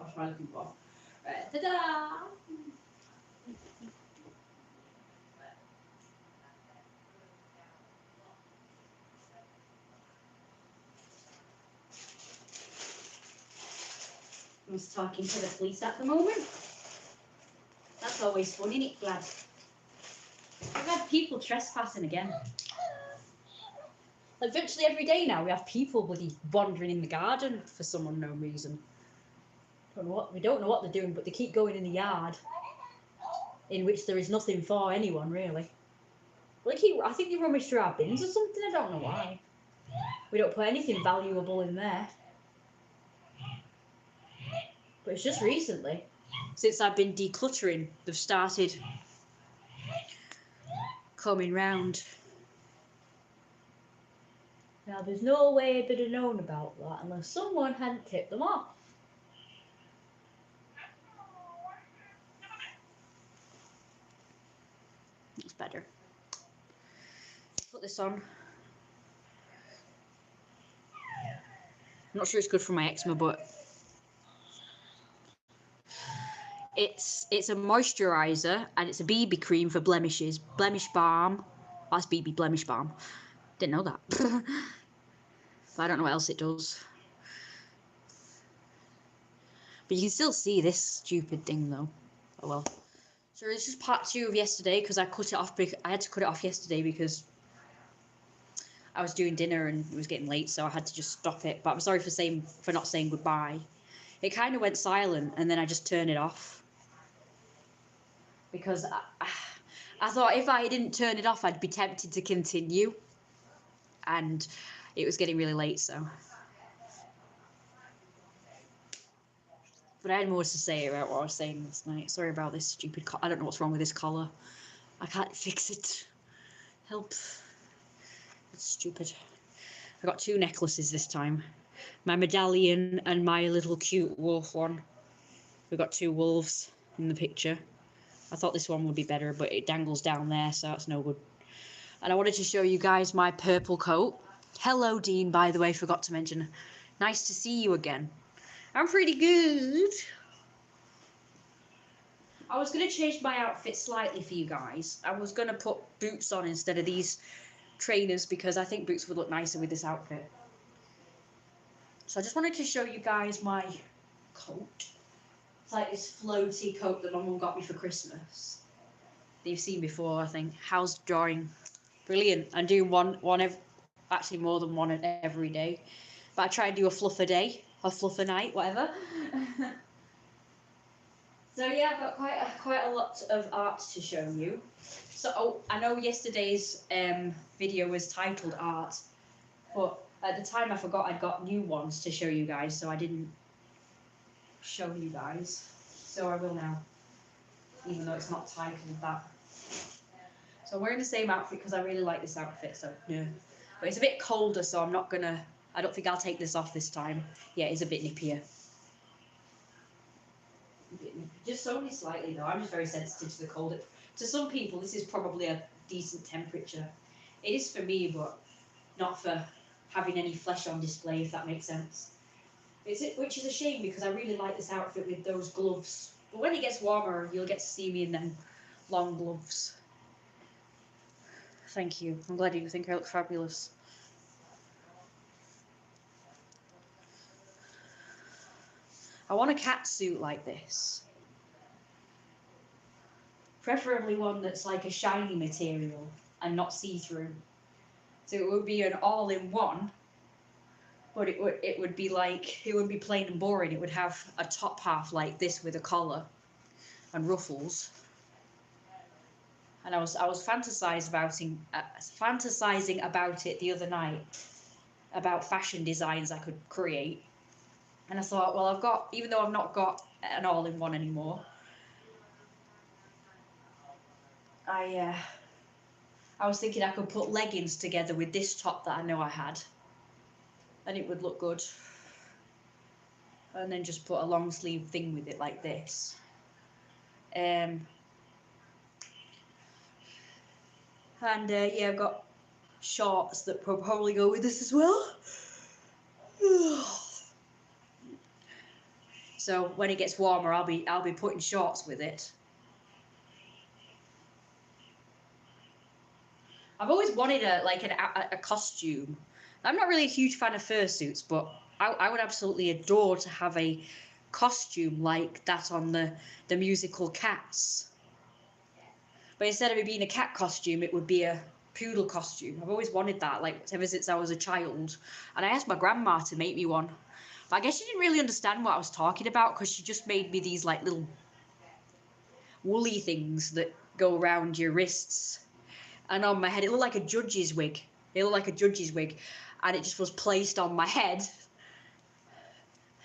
What am I looking for? Ta-da! I was talking to the police at the moment. That's always fun, isn't it, Glad? We've had people trespassing again. Like virtually every day now, we have people bloody wandering in the garden for some unknown reason. We don't know what they're doing, but they keep going in the yard, in which there is nothing for anyone really. Well, I think they rummage through our bins or something. I don't know why. We don't put anything valuable in there. But it's just recently, since I've been decluttering, they've started coming round. Now, there's no way they'd have known about that unless someone hadn't tipped them off. It's better. Put this on. I'm not sure it's good for my eczema, but it's a moisturiser and it's a BB cream for blemishes. Blemish balm. That's BB blemish balm. Didn't know that. But I don't know what else it does. But you can still see this stupid thing though. Oh well. So it's just part 2 of yesterday because I cut it off. I had to cut it off yesterday because I was doing dinner and it was getting late, so I had to just stop it. But I'm sorry for not saying goodbye. It kind of went silent and then I just turned it off because I thought if I didn't turn it off, I'd be tempted to continue, and it was getting really late, so. But I had more to say about what I was saying last night. Sorry about this stupid I don't know what's wrong with this collar. I can't fix it. Help. It's stupid. I got 2 necklaces this time. My medallion and my little cute wolf one. We've got 2 wolves in the picture. I thought this one would be better, but it dangles down there, so that's no good. And I wanted to show you guys my purple coat. Hello, Dean, by the way, forgot to mention. Nice to see you again. I'm pretty good. I was going to change my outfit slightly for you guys. I was going to put boots on instead of these trainers because I think boots would look nicer with this outfit. So I just wanted to show you guys my coat. It's like this floaty coat that my mum got me for Christmas. That you've seen before, I think. How's drawing? Brilliant. I'm doing actually more than one every day. But I try and do a fluff a day. Or fluff a night, whatever. So yeah, I've got quite a lot of art to show you. So I know yesterday's video was titled art, but at the time I forgot I'd got new ones to show you guys, so I didn't show you guys. So I will now, even though it's not titled that. So I'm wearing the same outfit because I really like this outfit, so yeah. But it's a bit colder, so I don't think I'll take this off this time. Yeah, it's a bit nippier. Just only slightly though. I'm just very sensitive to the cold. To some people, this is probably a decent temperature. It is for me, but not for having any flesh on display, if that makes sense. Which is a shame because I really like this outfit with those gloves. But when it gets warmer, you'll get to see me in them long gloves. Thank you. I'm glad you think I look fabulous. I want a cat suit like this. Preferably one that's like a shiny material and not see-through. So it would be an all-in-one, but it would be plain and boring. It would have a top half like this with a collar and ruffles. And I was fantasizing about it the other night, about fashion designs I could create. And I thought, well, even though I've not got an all-in-one anymore, I was thinking I could put leggings together with this top that I know I had, and it would look good. And then just put a long sleeve thing with it like this. Yeah, I've got shorts that probably go with this as well. So when it gets warmer, I'll be putting shorts with it. I've always wanted a costume. I'm not really a huge fan of fursuits, but I would absolutely adore to have a costume like that on the musical Cats. But instead of it being a cat costume, it would be a poodle costume. I've always wanted that, like ever since I was a child. And I asked my grandma to make me one. But I guess she didn't really understand what I was talking about because she just made me these like little woolly things that go around your wrists and on my head. It looked like a judge's wig. It looked like a judge's wig, and it just was placed on my head.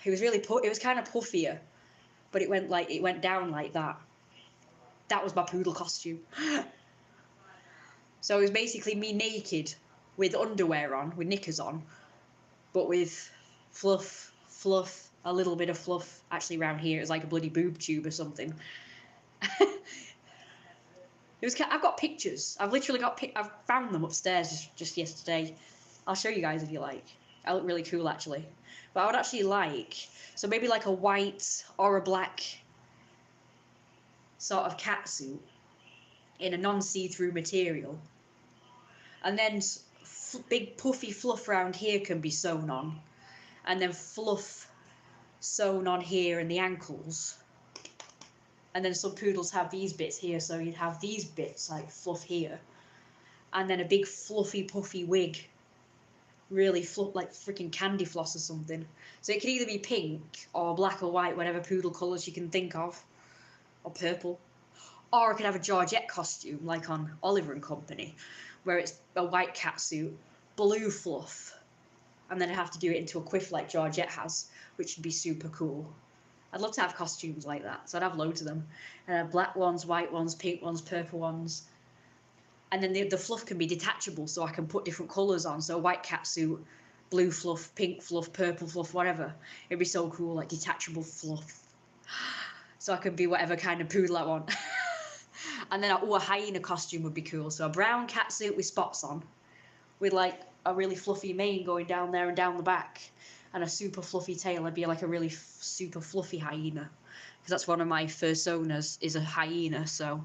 It was really it was kind of puffier, but it went down like that. That was my poodle costume. So it was basically me naked with underwear on, with knickers on, but with fluff, a little bit of fluff. Actually, around here, it was like a bloody boob tube or something. It was. I've got pictures. I've literally got. I've found them upstairs just yesterday. I'll show you guys if you like. I look really cool actually. But I would actually like, so maybe like a white or a black sort of catsuit in a non-see-through material, and then big puffy fluff around here can be sewn on, and then fluff sewn on here and the ankles. And then some poodles have these bits here, so you'd have these bits like fluff here, and then a big fluffy puffy wig, really fluff, like freaking candy floss or something. So it can either be pink or black or white, whatever poodle colours you can think of, or purple. Or I could have a Georgette costume like on Oliver and Company, where it's a white catsuit, blue fluff, and then I'd have to do it into a quiff like Georgette has, which would be super cool. I'd love to have costumes like that, so I'd have loads of them. And I'd have black ones, white ones, pink ones, purple ones. And then the fluff can be detachable, so I can put different colours on. So white catsuit, blue fluff, pink fluff, purple fluff, whatever. It'd be so cool, like detachable fluff. So I could be whatever kind of poodle I want. And then, a hyena costume would be cool. So a brown catsuit with spots on, with like a really fluffy mane going down there and down the back, and a super fluffy tail. I'd be like a really super fluffy hyena, because that's one of my fursonas is a hyena. So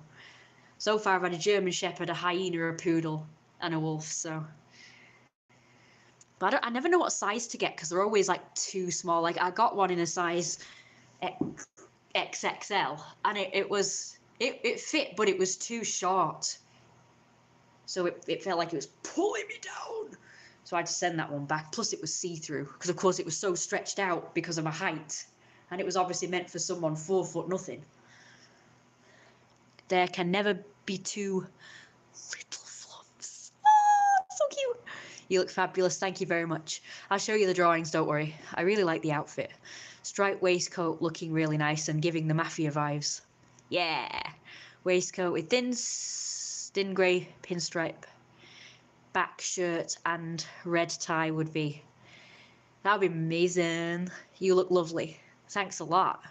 far I've had a German Shepherd, a hyena, a poodle, and a wolf. So, but I never know what size to get because they're always like too small. Like I got one in a size XXL, and it fit, but it was too short. So it felt like it was pulling me down. So I had to send that one back. Plus it was see-through, because of course it was so stretched out because of my height. And it was obviously meant for someone 4 foot nothing. There can never be too little fluffs. Oh, so cute. You look fabulous. Thank you very much. I'll show you the drawings, don't worry. I really like the outfit. Striped waistcoat looking really nice and giving the mafia vibes. Yeah. Waistcoat with thin grey pinstripe. Back shirt and red tie would be. That would be amazing. You look lovely. Thanks a lot.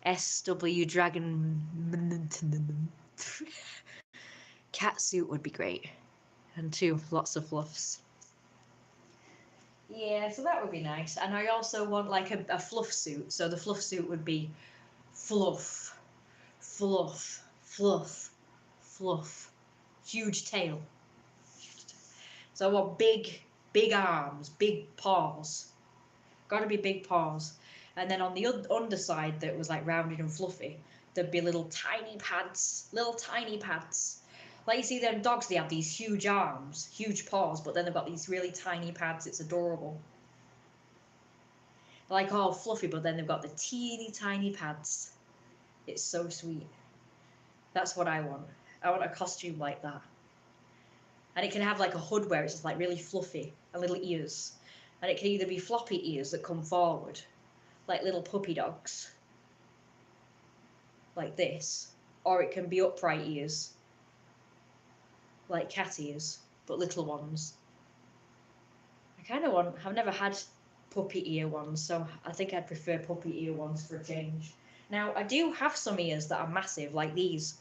SW Dragon catsuit would be great. And too, lots of fluffs. Yeah, so that would be nice. And I also want like a fluff suit. So the fluff suit would be fluff, fluff, fluff, fluff. Huge tail. So I want big arms, big paws. Gotta be big paws. And then on the underside that was like rounded and fluffy, there'd be little tiny pads. Like you see them dogs, they have these huge arms, huge paws, but then they've got these really tiny pads. It's adorable. They're like all fluffy, but then they've got the teeny tiny pads. It's so sweet. That's what I want. I want a costume like that. And it can have like a hood where it's just like really fluffy and little ears. And it can either be floppy ears that come forward, like little puppy dogs, like this, or it can be upright ears, like cat ears, but little ones. I kind of want, I've never had puppy ear ones, so I think I'd prefer puppy ear ones for a change. Now, I do have some ears that are massive, like these,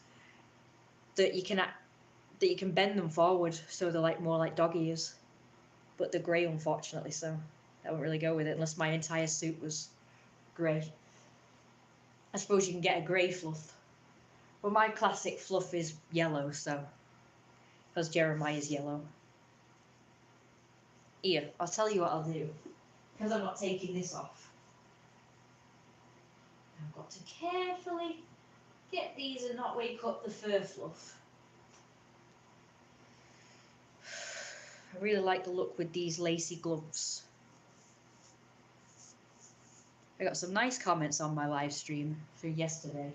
that you can bend them forward, so they're like more like dog ears. But they're grey, unfortunately, so that won't really go with it unless my entire suit was grey. I suppose you can get a grey fluff. But my classic fluff is yellow, so. Because Jeremiah's yellow. Here, I'll tell you what I'll do. Because I'm not taking this off. I've got to carefully get these and not wake up the fur fluff. I really like the look with these lacy gloves. I got some nice comments on my live stream for yesterday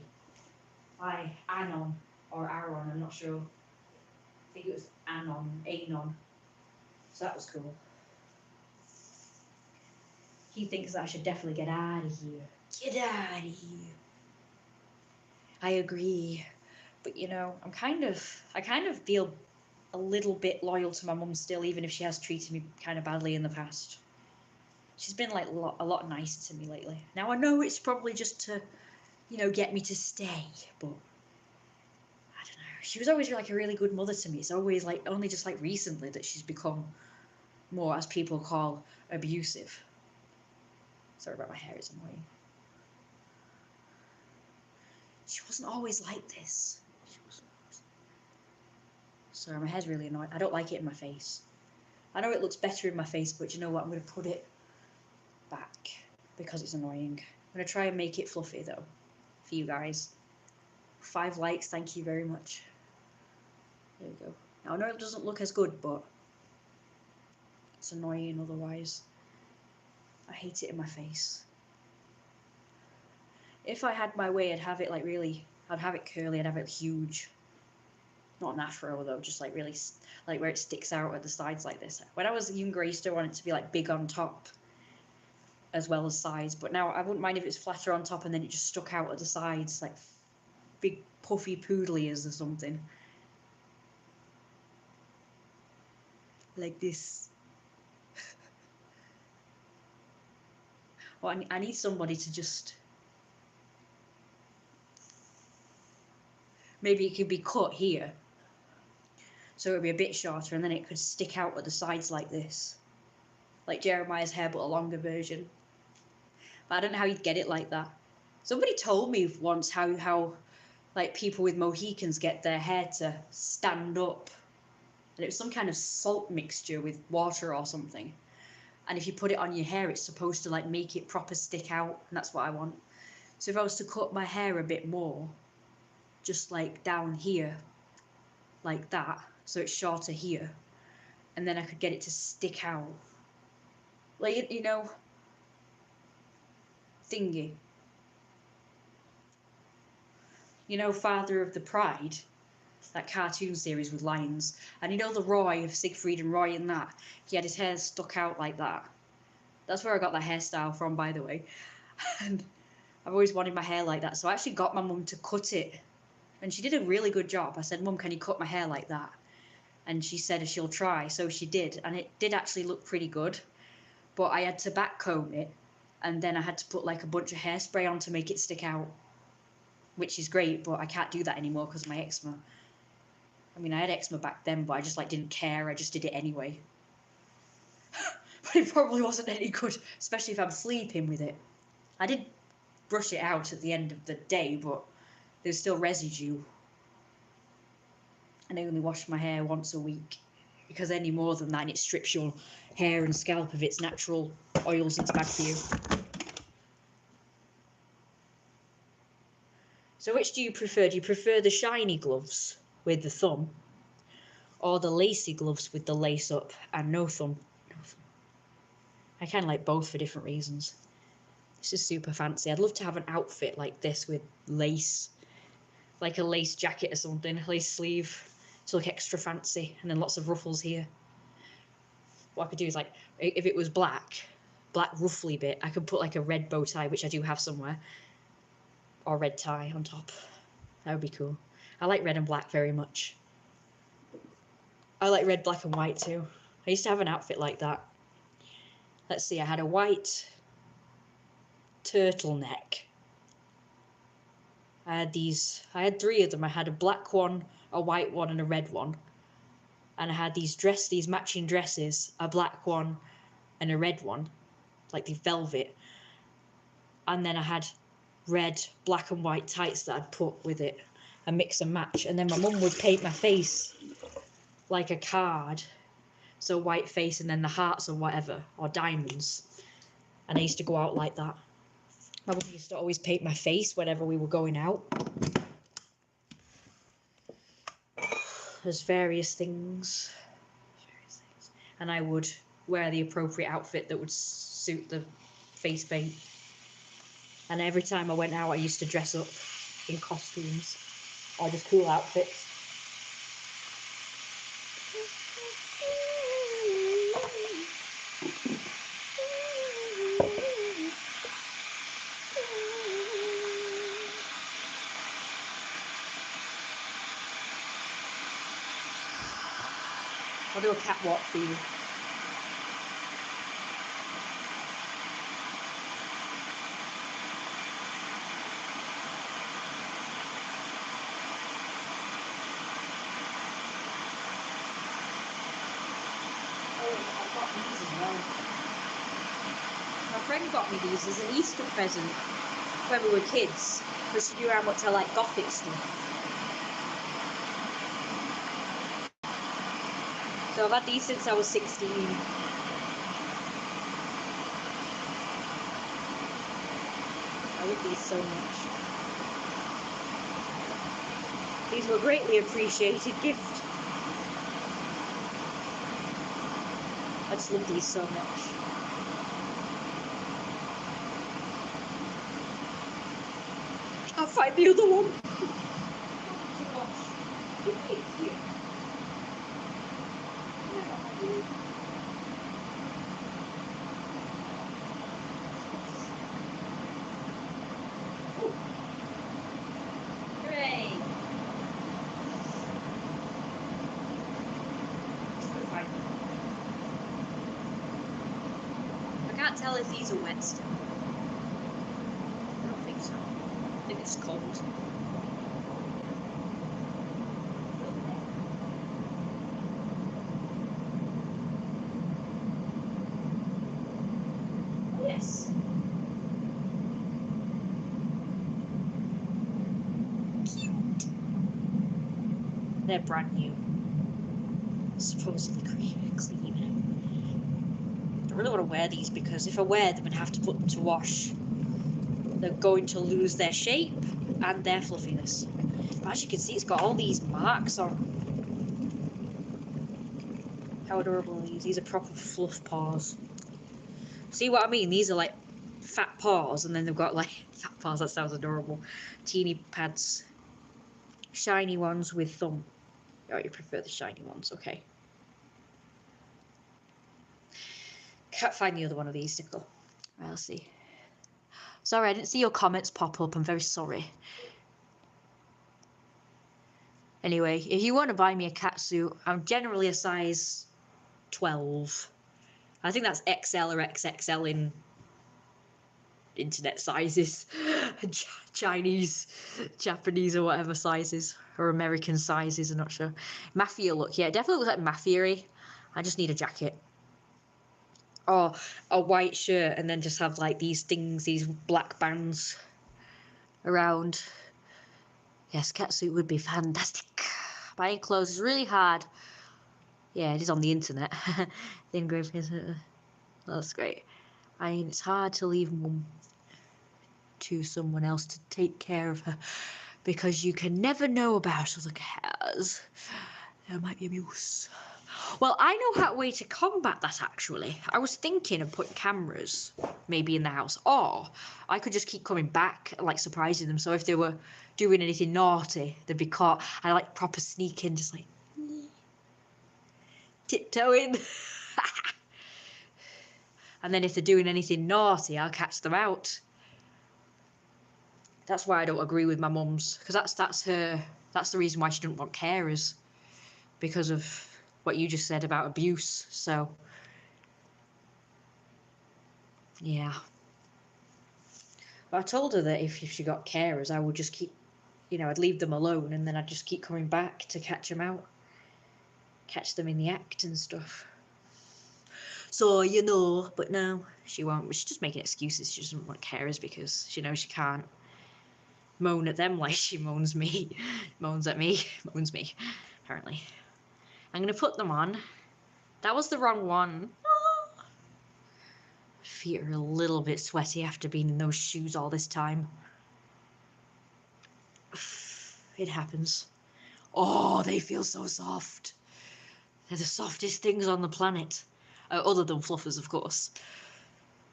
by Anon, or Aaron, I'm not sure. I think it was Anon. So that was cool. He thinks that I should definitely get out of here. Get out of here. I agree. But you know, I kind of feel a little bit loyal to my mum still, even if she has treated me kind of badly in the past. She's been like a lot nicer to me lately. Now I know it's probably just to, you know, get me to stay, but I don't know. She was always like a really good mother to me. It's always like only just like recently that she's become more, as people call, abusive. Sorry about my hair, it's annoying. She wasn't always like this. Sorry, my hair's really annoying. I don't like it in my face. I know it looks better in my face, but you know what? I'm going to put it back because it's annoying. I'm going to try and make it fluffy though for you guys. 5 likes, thank you very much. There we go. Now I know it doesn't look as good, but it's annoying otherwise. I hate it in my face. If I had my way, I'd have it like really, I'd have it curly, I'd have it huge. Not an afro though, just like really, like where it sticks out at the sides like this. When I was younger, I used to want it to be like big on top as well as sides, but now I wouldn't mind if it's flatter on top and then it just stuck out at the sides like big puffy poodle ears or something. Like this. Well, I need somebody to just... Maybe it could be cut here. So it would be a bit shorter and then it could stick out at the sides like this. Like Jeremiah's hair, but a longer version. But I don't know how you'd get it like that. Somebody told me once how like people with Mohicans get their hair to stand up. And it was some kind of salt mixture with water or something. And if you put it on your hair, it's supposed to like make it proper stick out. And that's what I want. So if I was to cut my hair a bit more, just like down here, like that, so it's shorter here, and then I could get it to stick out. Like, you know, thingy. You know, Father of the Pride, that cartoon series with lions. And you know the Roy of Siegfried and Roy in that? He had his hair stuck out like that. That's where I got that hairstyle from, by the way. And I've always wanted my hair like that, so I actually got my mum to cut it. And she did a really good job. I said, Mum, can you cut my hair like that? And she said she'll try, so she did. And it did actually look pretty good. But I had to back comb it, and then I had to put like a bunch of hairspray on to make it stick out. Which is great, but I can't do that anymore because of my eczema. I mean, I had eczema back then, but I just like didn't care. I just did it anyway. But it probably wasn't any good, especially if I'm sleeping with it. I did brush it out at the end of the day, but there's still residue. And I only wash my hair once a week, because any more than that, it strips your hair and scalp of its natural oils. It's bad for you. So which do you prefer? Do you prefer the shiny gloves with the thumb, or the lacy gloves with the lace up and no thumb? I kind of like both for different reasons. This is super fancy. I'd love to have an outfit like this with lace, like a lace jacket or something, lace sleeve, to look extra fancy, and then lots of ruffles here. What I could do is, like, if it was black ruffly bit, I could put like a red bow tie, which I do have somewhere, or red tie on top. That would be cool. I like red and black very much. I like red, black and white too. I used to have an outfit like that. Let's see, I had a white turtleneck. I had 3 of them. I had a black one, a white one, and a red one. And I had these matching dresses, a black one and a red one, like the velvet. and then I had red, black and white tights that I'd put with it and mix and match. And then my mum would paint my face like a card, so white face and then the hearts or whatever, or diamonds, and I used to go out like that. My mum used to always paint my face whenever we were going out. There's various things, and I would wear the appropriate outfit that would suit the face paint. And every time I went out, I used to dress up in costumes or just cool outfits. I'll do a catwalk for you. I've got these as well. My friend got me these as an Easter present when we were kids, because she knew how much I like gothic stuff. So I've had these since I was 16. I love these so much. These were a greatly appreciated gift. I just love these so much. I'll find the other one. Hooray! I can't tell if these are wet still. I don't think so. I think it's cold. Yes. Cute. They're brand new. Supposedly clean. I really want to wear these because if I wear them and have to put them to wash, they're going to lose their shape and their fluffiness. But as you can see, it's got all these marks on. How adorable are these? These are proper fluff paws. See what I mean? These are like fat paws, and then they've got like fat paws. That sounds adorable. Teeny pads. Shiny ones with thumb. Oh, you prefer the shiny ones? Okay. Can't find the other one of these, Nicole. Right, let's see. Sorry, I didn't see your comments pop up. I'm very sorry. Anyway, if you want to buy me a cat suit, I'm generally a size 12. I think that's XL or XXL in internet sizes. Chinese, Japanese or whatever sizes. Or American sizes, I'm not sure. Mafia look. Yeah, it definitely looks like mafia-y. I just need a jacket. Or a white shirt and then just have like these things, these black bands around. Yes, catsuit would be fantastic. Buying clothes is really hard. Yeah, it is on the internet. The engraving is. That's great. I mean, it's hard to leave mum to someone else to take care of her because you can never know about other cats. There might be abuse. Well, I know a way to combat that, actually. I was thinking of putting cameras maybe in the house, or I could just keep coming back, like surprising them. So if they were doing anything naughty, they'd be caught. I like proper sneaking, just like tiptoeing. And then if they're doing anything naughty, I'll catch them out. That's why I don't agree with my mum's, because that's the reason why she didn't want carers, because of what you just said about abuse. So yeah, but I told her that if she got carers, I would just keep, I'd leave them alone, and then I'd just keep coming back to catch them out, catch them in the act and stuff. So, you know, but no, she won't. She's just making excuses. She doesn't want carers because she knows she can't moan at them like she moans me. Moans at me. Moans me, apparently. I'm going to put them on. That was the wrong one. Oh. Feet are a little bit sweaty after being in those shoes all this time. It happens. Oh, they feel so soft. They're the softest things on the planet. Other than fluffers, of course.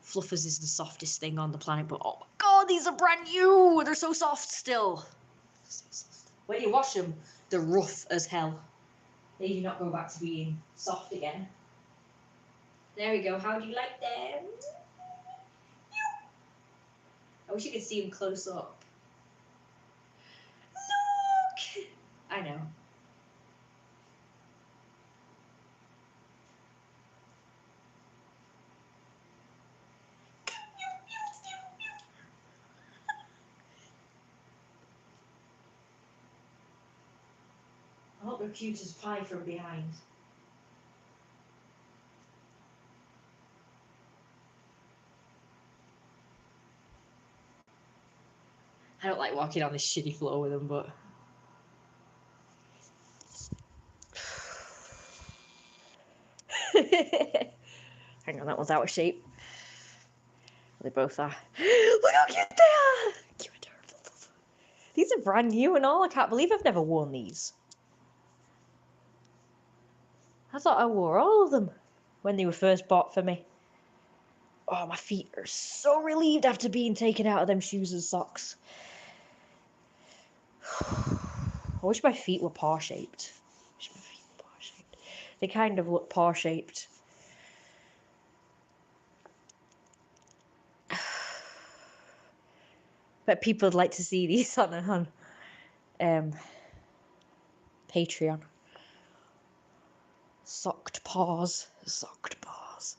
Fluffers is the softest thing on the planet, but oh my god, these are brand new! They're so soft still. So soft. When you wash them, they're rough as hell. They do not go back to being soft again. There we go. How do you like them? I wish you could see them close up. Look! I know. I hope they're cute as pie from behind. I don't like walking on this shitty floor with them, but... Hang on, that one's out of shape. They both are. Look how cute they are! Cute, adorable. These are brand new and all. I can't believe I've never worn these. I thought I wore all of them when they were first bought for me. Oh, my feet are so relieved after being taken out of them shoes and socks. I wish my feet were paw-shaped. They kind of look paw-shaped. But people would like to see these on Patreon. Socked paws. Socked paws.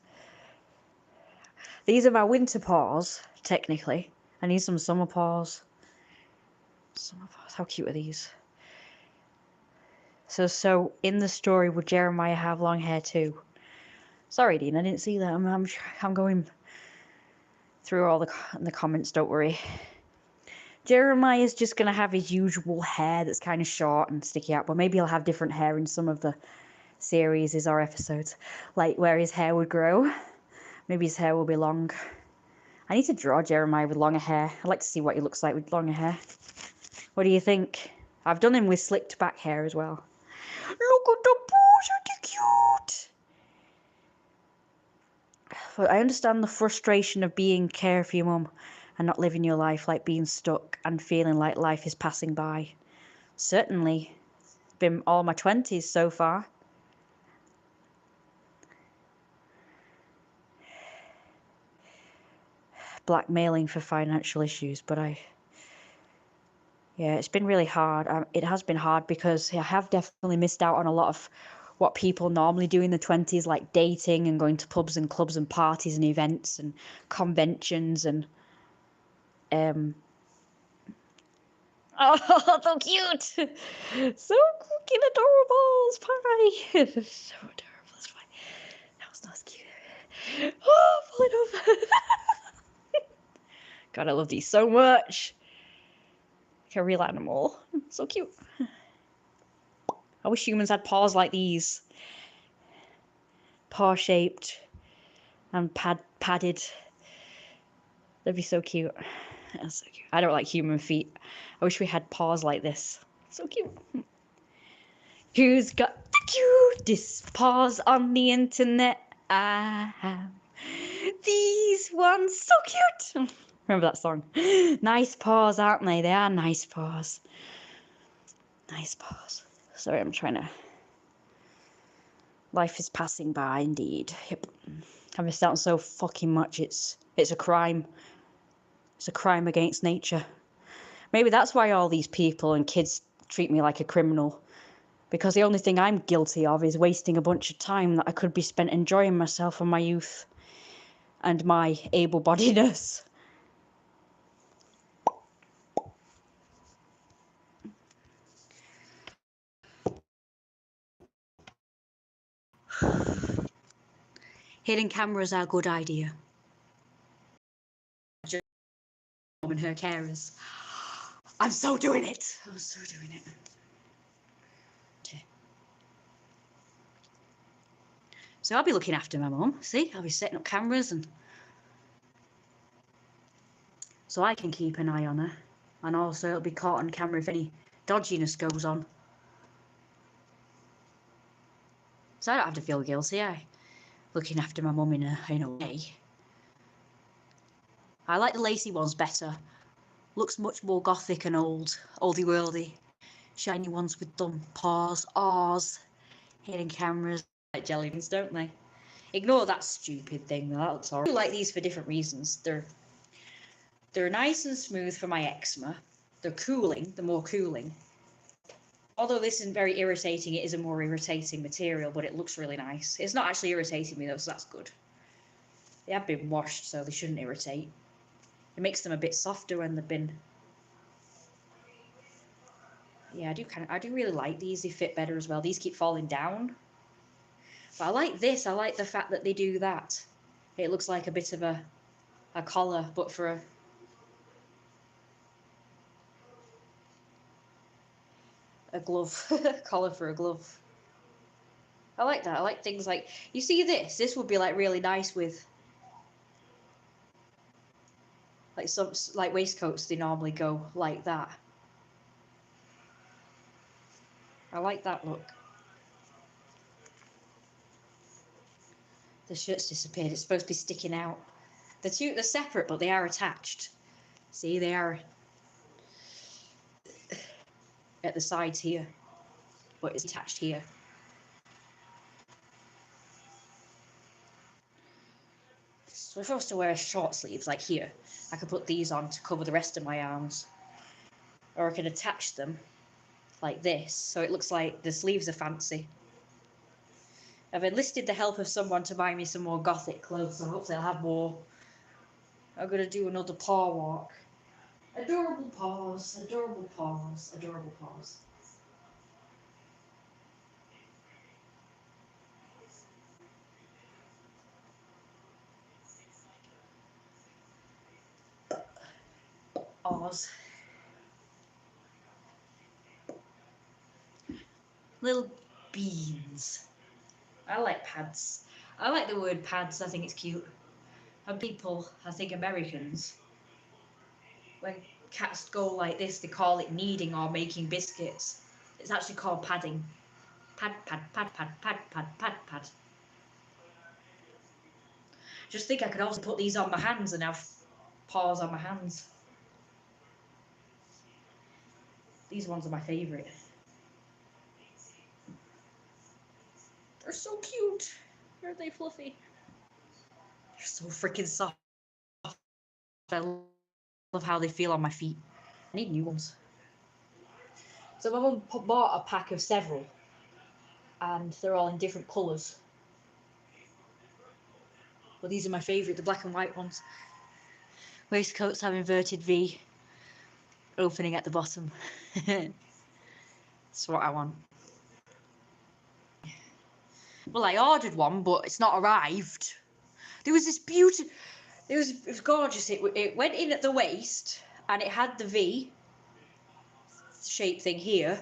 These are my winter paws, technically. I need some summer paws. Summer paws. How cute are these? So in the story, would Jeremiah have long hair too? Sorry, Dean, I didn't see that. I'm going through all the comments. Don't worry. Jeremiah's just gonna have his usual hair that's kind of short and sticky out, but maybe he'll have different hair in some of the series or episodes, like where his hair would grow. Maybe his hair will be long. I need to draw Jeremiah with longer hair. I'd like to see what he looks like with longer hair. What do you think? I've done him with slicked back hair as well. Look at the paws, aren't they cute? But I understand the frustration of being care for your mum and not living your life, like being stuck and feeling like life is passing by. Certainly, it's been all my 20s so far. Blackmailing for financial issues, but yeah, it's been really hard. It has been hard because I have definitely missed out on a lot of what people normally do in the 20s, like dating and going to pubs and clubs and parties and events and conventions and oh, so cute, so fucking adorable. It's pie. So adorable. It's fine. That was cute. Oh, falling over. God, I love these so much. Like a real animal. So cute. I wish humans had paws like these. Paw-shaped and padded. That'd be so cute. That's so cute. I don't like human feet. I wish we had paws like this. So cute. Who's got the cutest paws on the internet? I have these ones. So cute. Remember that song? Nice paws, aren't they? They are nice paws. Nice paws. Sorry, I'm trying to... Life is passing by, indeed. Yep. I missed out on so fucking much. It's a crime. It's a crime against nature. Maybe that's why all these people and kids treat me like a criminal. Because the only thing I'm guilty of is wasting a bunch of time that I could be spent enjoying myself and my youth and my able-bodiedness. Hidden cameras are a good idea. And her carers. I'm so doing it. I'm so doing it. Okay. So I'll be looking after my mum. See, I'll be setting up cameras and so I can keep an eye on her. And also it'll be caught on camera if any dodginess goes on. So I don't have to feel guilty, looking after my mum in a way. I like the lacy ones better. Looks much more gothic and oldie worldy. Shiny ones with dumb paws, R's, hidden cameras, like jelly beans, don't they? Ignore that stupid thing. That looks alright. I like these for different reasons. They're nice and smooth for my eczema. They're cooling. They're more cooling. Although this isn't very irritating, it is a more irritating material, but it looks really nice. It's not actually irritating me though, so that's good. They have been washed, so they shouldn't irritate. It makes them a bit softer when they've been. Yeah, I do really like these. They fit better as well. These keep falling down. But I like this. I like the fact that they do that. It looks like a bit of a collar, but for a glove. Collar for a glove. I like that. I like things like, you see this? This would be like really nice with like some like waistcoats. They normally go like that. I like that look. The shirt's disappeared. It's supposed to be sticking out. They're separate, but they are attached. See, they are at the sides here, but it's attached here. So if I was to wear short sleeves like here, I could put these on to cover the rest of my arms. Or I can attach them like this, so it looks like the sleeves are fancy. I've enlisted the help of someone to buy me some more gothic clothes, so hopefully I'll have more. I'm going to do another paw walk. Adorable paws, adorable paws, adorable paws. Paws. Little beans. I like pads. I like the word pads, I think it's cute. And people, I think Americans, when cats go like this, they call it kneading or making biscuits. It's actually called padding. Pad, pad, pad, pad, pad, pad, pad, pad. Just think I could also put these on my hands and have paws on my hands. These ones are my favourite. They're so cute. Aren't they fluffy? They're so freaking soft. I love how they feel on my feet. I need new ones. So my mum bought a pack of several, and they're all in different colours. But these are my favourite, the black and white ones. Waistcoats have inverted V, opening at the bottom. That's what I want. Well, I ordered one, but it's not arrived. There was this beauty. It was gorgeous. It went in at the waist, and it had the V shape thing here,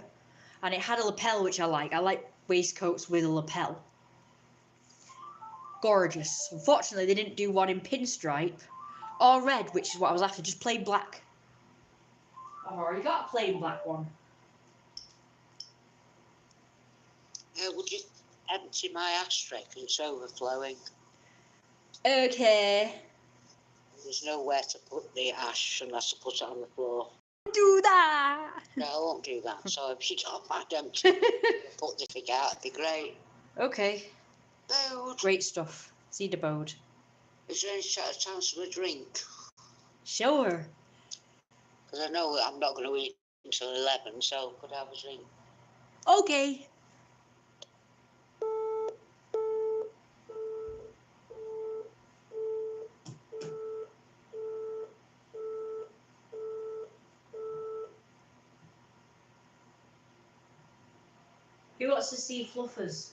and it had a lapel, which I like. I like waistcoats with a lapel. Gorgeous. Unfortunately, they didn't do one in pinstripe or red, which is what I was after. Just plain black. I've already got a plain black one. Would you empty my ashtray because it's overflowing? Okay. There's nowhere to put the ash unless I put it on the floor. Do that. No, I won't do that. So if you don't mind empty, put the thing out, it'd be great. Okay. Bode. Great stuff. See the bode. Is there any chance of a drink? Sure. Because I know I'm not going to eat until 11, so could I have a drink? Okay. Who wants to see fluffers?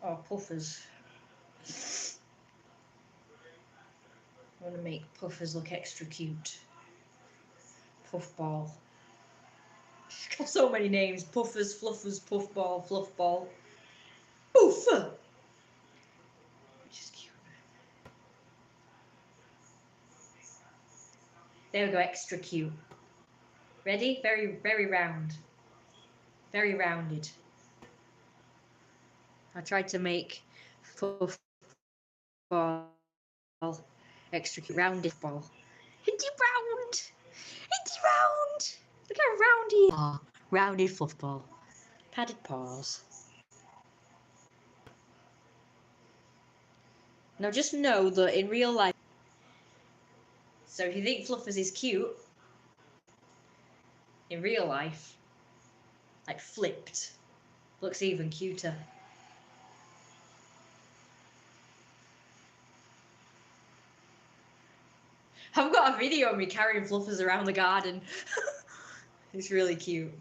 Oh, puffers. I want to make puffers look extra cute. Puffball. She's got so many names. Puffers, fluffers, puffball, fluffball. Puffer! Which is cute. There we go, extra cute. Ready? Very, very round. Very rounded. I tried to make puffball extra cute. Rounded ball. It's round! It's round! Look how round he is. Oh, rounded fluffball. Padded paws. Now just know that in real life, so if you think Fluffers is cute, in real life, like flipped, looks even cuter. I've got a video of me carrying Fluffers around the garden. It's really cute.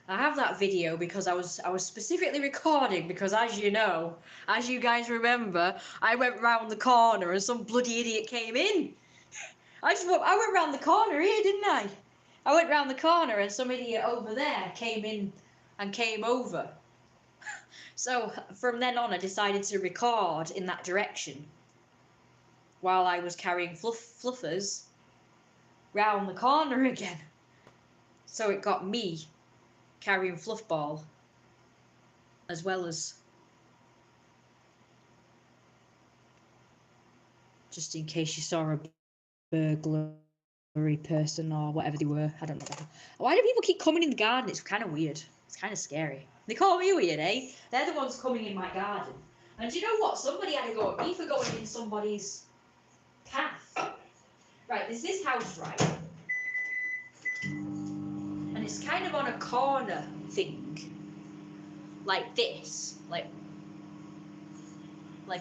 I have that video because I was specifically recording because, as you know, as you guys remember, I went round the corner and some bloody idiot came in. I went round the corner here, didn't I? I went round the corner and some idiot over there came in and came over. So from then on, I decided to record in that direction while I was carrying Fluffers round the corner again. So it got me carrying Fluffball as well as, just in case you saw a burglary person or whatever they were. I don't know. Why do people keep coming in the garden? It's kind of weird. It's kind of scary. They call me weird, eh? They're the ones coming in my garden. And do you know what? Somebody had to go at me for going in somebody's path. Right, there's this house, right? And it's kind of on a corner thing. Like this. Like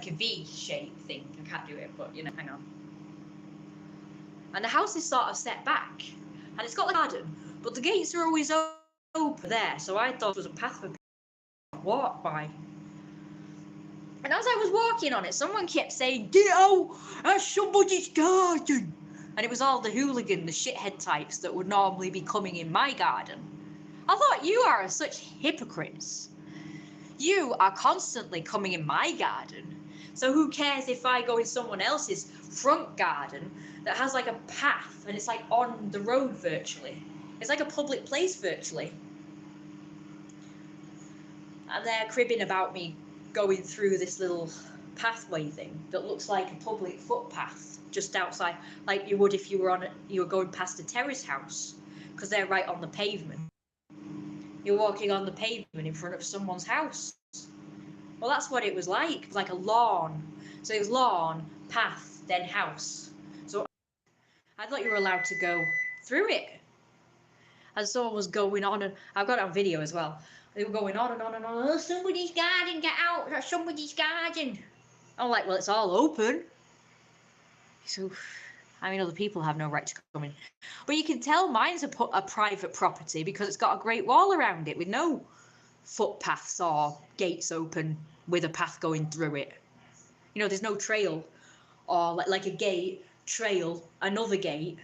a V-shape thing. I can't do it, but you know, hang on. And the house is sort of set back. And it's got the garden, but the gates are always open there, so I thought it was a path for people to walk by. And as I was walking on it, someone kept saying, "Get out! That's somebody's garden!" And it was all the hooligan, the shithead types that would normally be coming in my garden. I thought, you are such hypocrites. You are constantly coming in my garden. So who cares if I go in someone else's front garden that has like a path and it's like on the road virtually. It's like a public place virtually. And they're cribbing about me going through this little pathway thing that looks like a public footpath just outside, like you would if you were going past a terrace house, because they're right on the pavement. You're walking on the pavement in front of someone's house. Well, that's what it was like a lawn. So it was lawn, path, then house. So I thought you were allowed to go through it. And someone was going on, and I've got it on video as well. They were going on and on and on. "Oh, somebody's garden, get out, that's somebody's garden." I'm like, well, it's all open. So, I mean, other people have no right to come in. But you can tell mine's a private property because it's got a great wall around it with no footpaths or gates open with a path going through it. You know, there's no trail or like a gate, trail, another gate.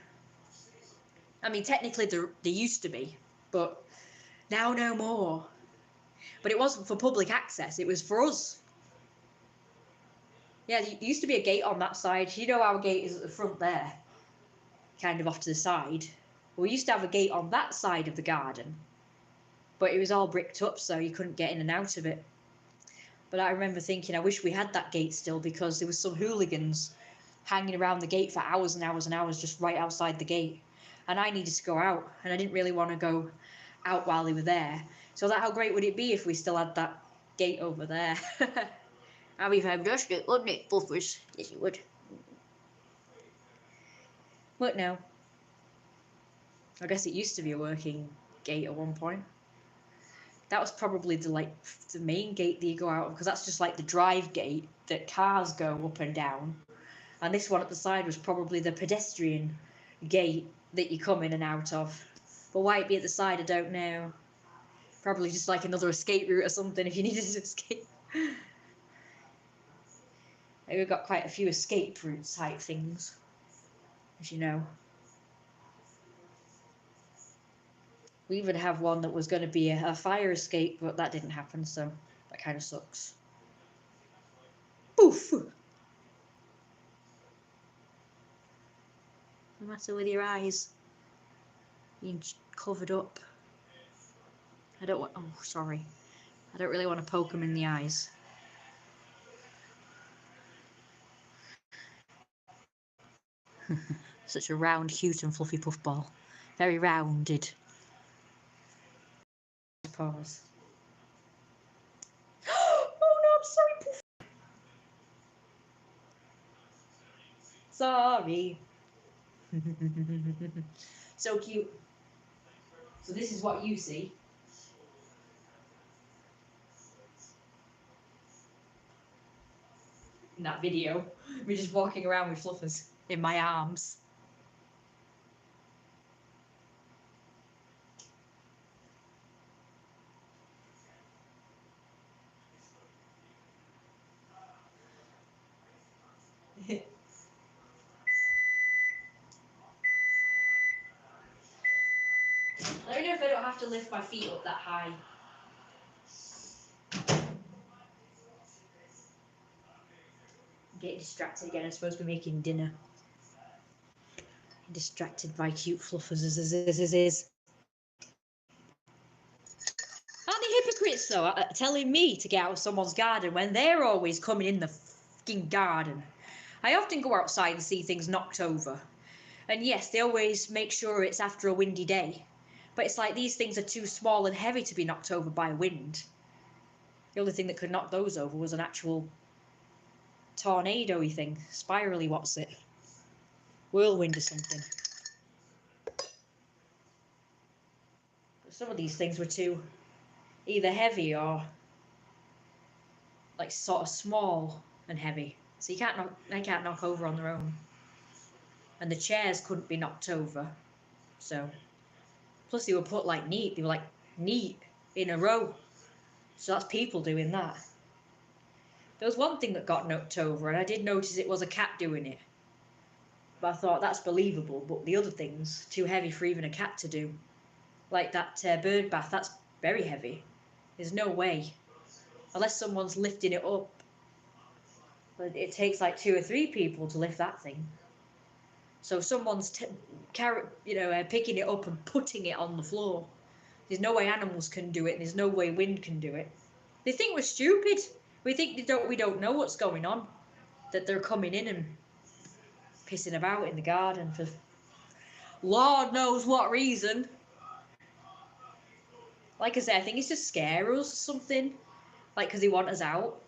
I mean, technically there used to be, but now no more. But it wasn't for public access, it was for us. Yeah, there used to be a gate on that side. You know our gate is at the front there, kind of off to the side. We used to have a gate on that side of the garden, but it was all bricked up, so you couldn't get in and out of it. But I remember thinking, I wish we had that gate still, because there was some hooligans hanging around the gate for hours and hours and hours just right outside the gate. And I needed to go out, and I didn't really want to go out while they were there. So how great would it be if we still had that gate over there? I'd be fantastic, wouldn't it, Fluffers? Yes, you would. What now? I guess it used to be a working gate at one point. That was probably the main gate that you go out of, because that's just like the drive gate that cars go up and down. And this one at the side was probably the pedestrian gate that you come in and out of. But why it be at the side, I don't know. Probably just like another escape route or something if you needed to escape. We've got quite a few escape route type things, as you know. We even have one that was going to be a fire escape, but that didn't happen, so that kind of sucks. Poof! No matter with your eyes being covered up. I don't want. Oh, sorry. I don't really want to poke them in the eyes. Such a round, cute, and fluffy puffball. Very rounded. Pause. Oh no, I'm sorry, Puff. Sorry. So cute. So this is what you see. In that video. Me just walking around with fluffers in my arms. Let me know if I don't have to lift my feet up that high. I'm getting distracted again. I'm supposed to be making dinner. I'm distracted by cute fluffers is. Aren't they hypocrites though, telling me to get out of someone's garden when they're always coming in the fucking garden? I often go outside and see things knocked over. And yes, they always make sure it's after a windy day. But it's like these things are too small and heavy to be knocked over by wind. The only thing that could knock those over was an actual tornado-y thing. Spirally, what's it? Whirlwind or something. But some of these things were too either heavy or like sort of small and heavy. So they can't knock over on their own. And the chairs couldn't be knocked over. So plus they were put like neat. They were like neat in a row. So that's people doing that. There was one thing that got knocked over, and I did notice it was a cat doing it. But I thought that's believable, but the other things, too heavy for even a cat to do. Like that bird bath, that's very heavy. There's no way. Unless someone's lifting it up. But it takes like 2 or 3 people to lift that thing. So if someone's picking it up and putting it on the floor. There's no way animals can do it, and there's no way wind can do it. They think we're stupid. We think we don't know what's going on. That they're coming in and pissing about in the garden for Lord knows what reason. Like I say, I think it's to scare us or something. Like, because they want us out.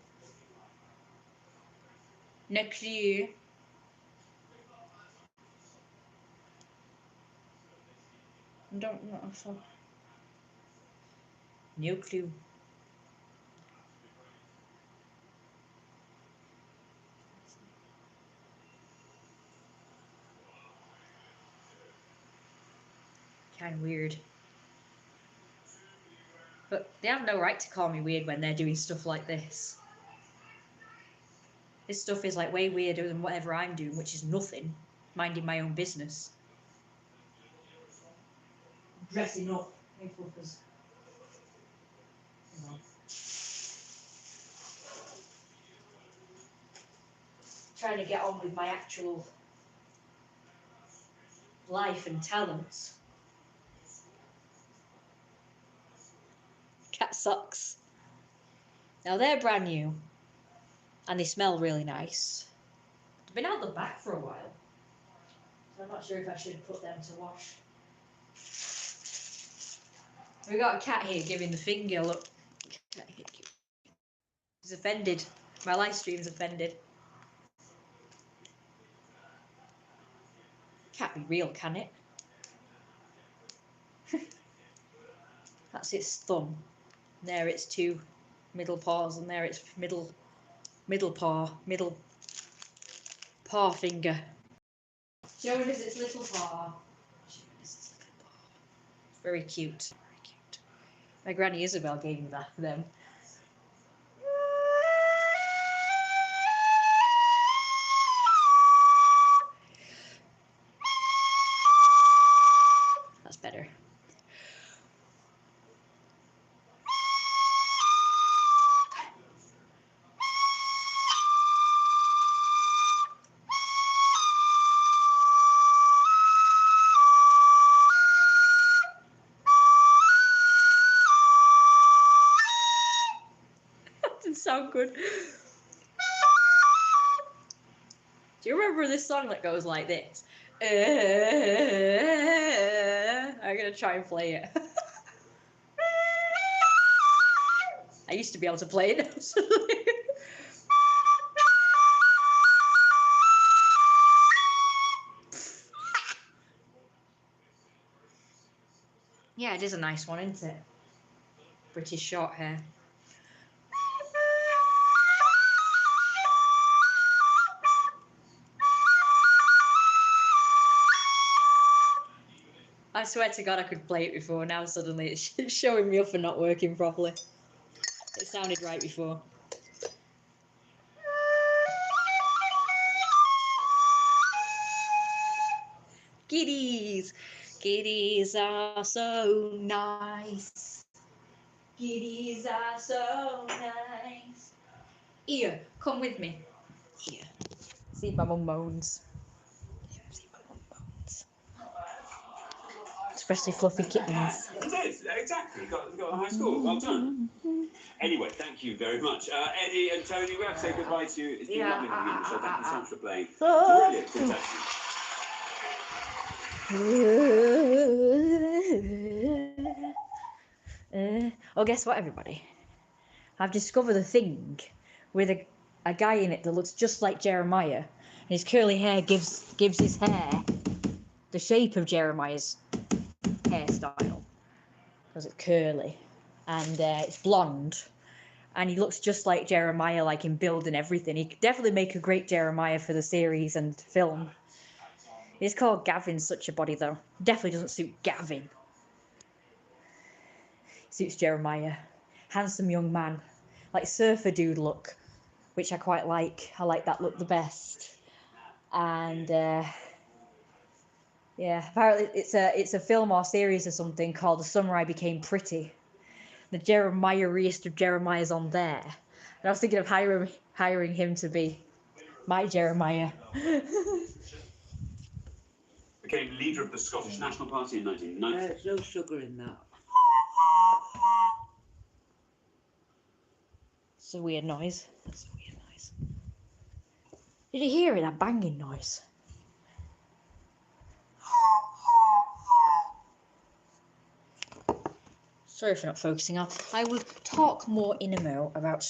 Next year. I don't know. No clue. Kind of weird. But they have no right to call me weird when they're doing stuff like this. This stuff is like way weirder than whatever I'm doing, which is nothing. Minding my own business. Dressing up. Hey, fluffers. Trying to get on with my actual life and talents. Cat socks. Now they're brand new. And they smell really nice. They've been out the back for a while. So I'm not sure if I should put them to wash. We got a cat here giving the finger, look. He's offended. My live stream's offended. Can't be real, can it? That's its thumb. There its 2 middle paws, and there its middle paw finger. Showing us its little paw. It's very cute. Very cute. My granny Isabel gave me them. That's better. That didn't sound good. Do you remember this song that goes like this? I'm gonna try and play it. I used to be able to play it. Yeah, it is a nice one, isn't it? British short hair. I swear to God I could play it before, now suddenly it's showing me off for not working properly. It sounded right before. Kitties! Kitties are so nice. Kitties are so nice. Here, come with me. Here. See if my mum moans. See if my mum moans. Especially fluffy kittens. It is, exactly. Got a high score. Well done. Anyway, thank you very much. Eddie and Tony, we have to say goodbye to you. It's been lovely having you on the show. Thank you so much for playing. Brilliant contestant. Oh, guess what, everybody? I've discovered a thing with a guy in it that looks just like Jeremiah, and his curly hair gives his hair the shape of Jeremiah's hairstyle because it's curly, and it's blonde, and he looks just like Jeremiah, like in build and everything. He could definitely make a great Jeremiah for the series and film. It's called Gavin. Such a body, though. Definitely doesn't suit Gavin. Suits Jeremiah. Handsome young man. Like surfer dude look, which I quite like. I like that look the best. And yeah, apparently it's a film or series or something called The Summer I Became Pretty. The Jeremiah-riest of Jeremiah's on there. And I was thinking of hiring him to be my Jeremiah. Became leader of the Scottish National Party in 1990. There's no sugar in that. It's a weird noise. That's a weird noise. Did you hear it? That banging noise. Sorry for not focusing on. I will talk more in a mo about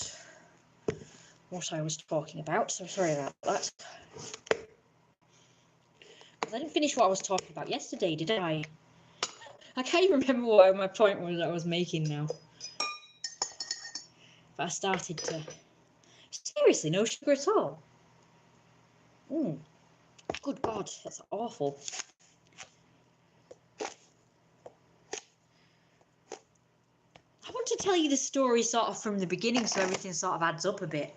what I was talking about. So sorry about that. I didn't finish what I was talking about yesterday, did I? I can't even remember what my point was that I was making now. But I started to... Seriously, no sugar at all? Good God, that's awful. I want to tell you the story sort of from the beginning so everything sort of adds up a bit.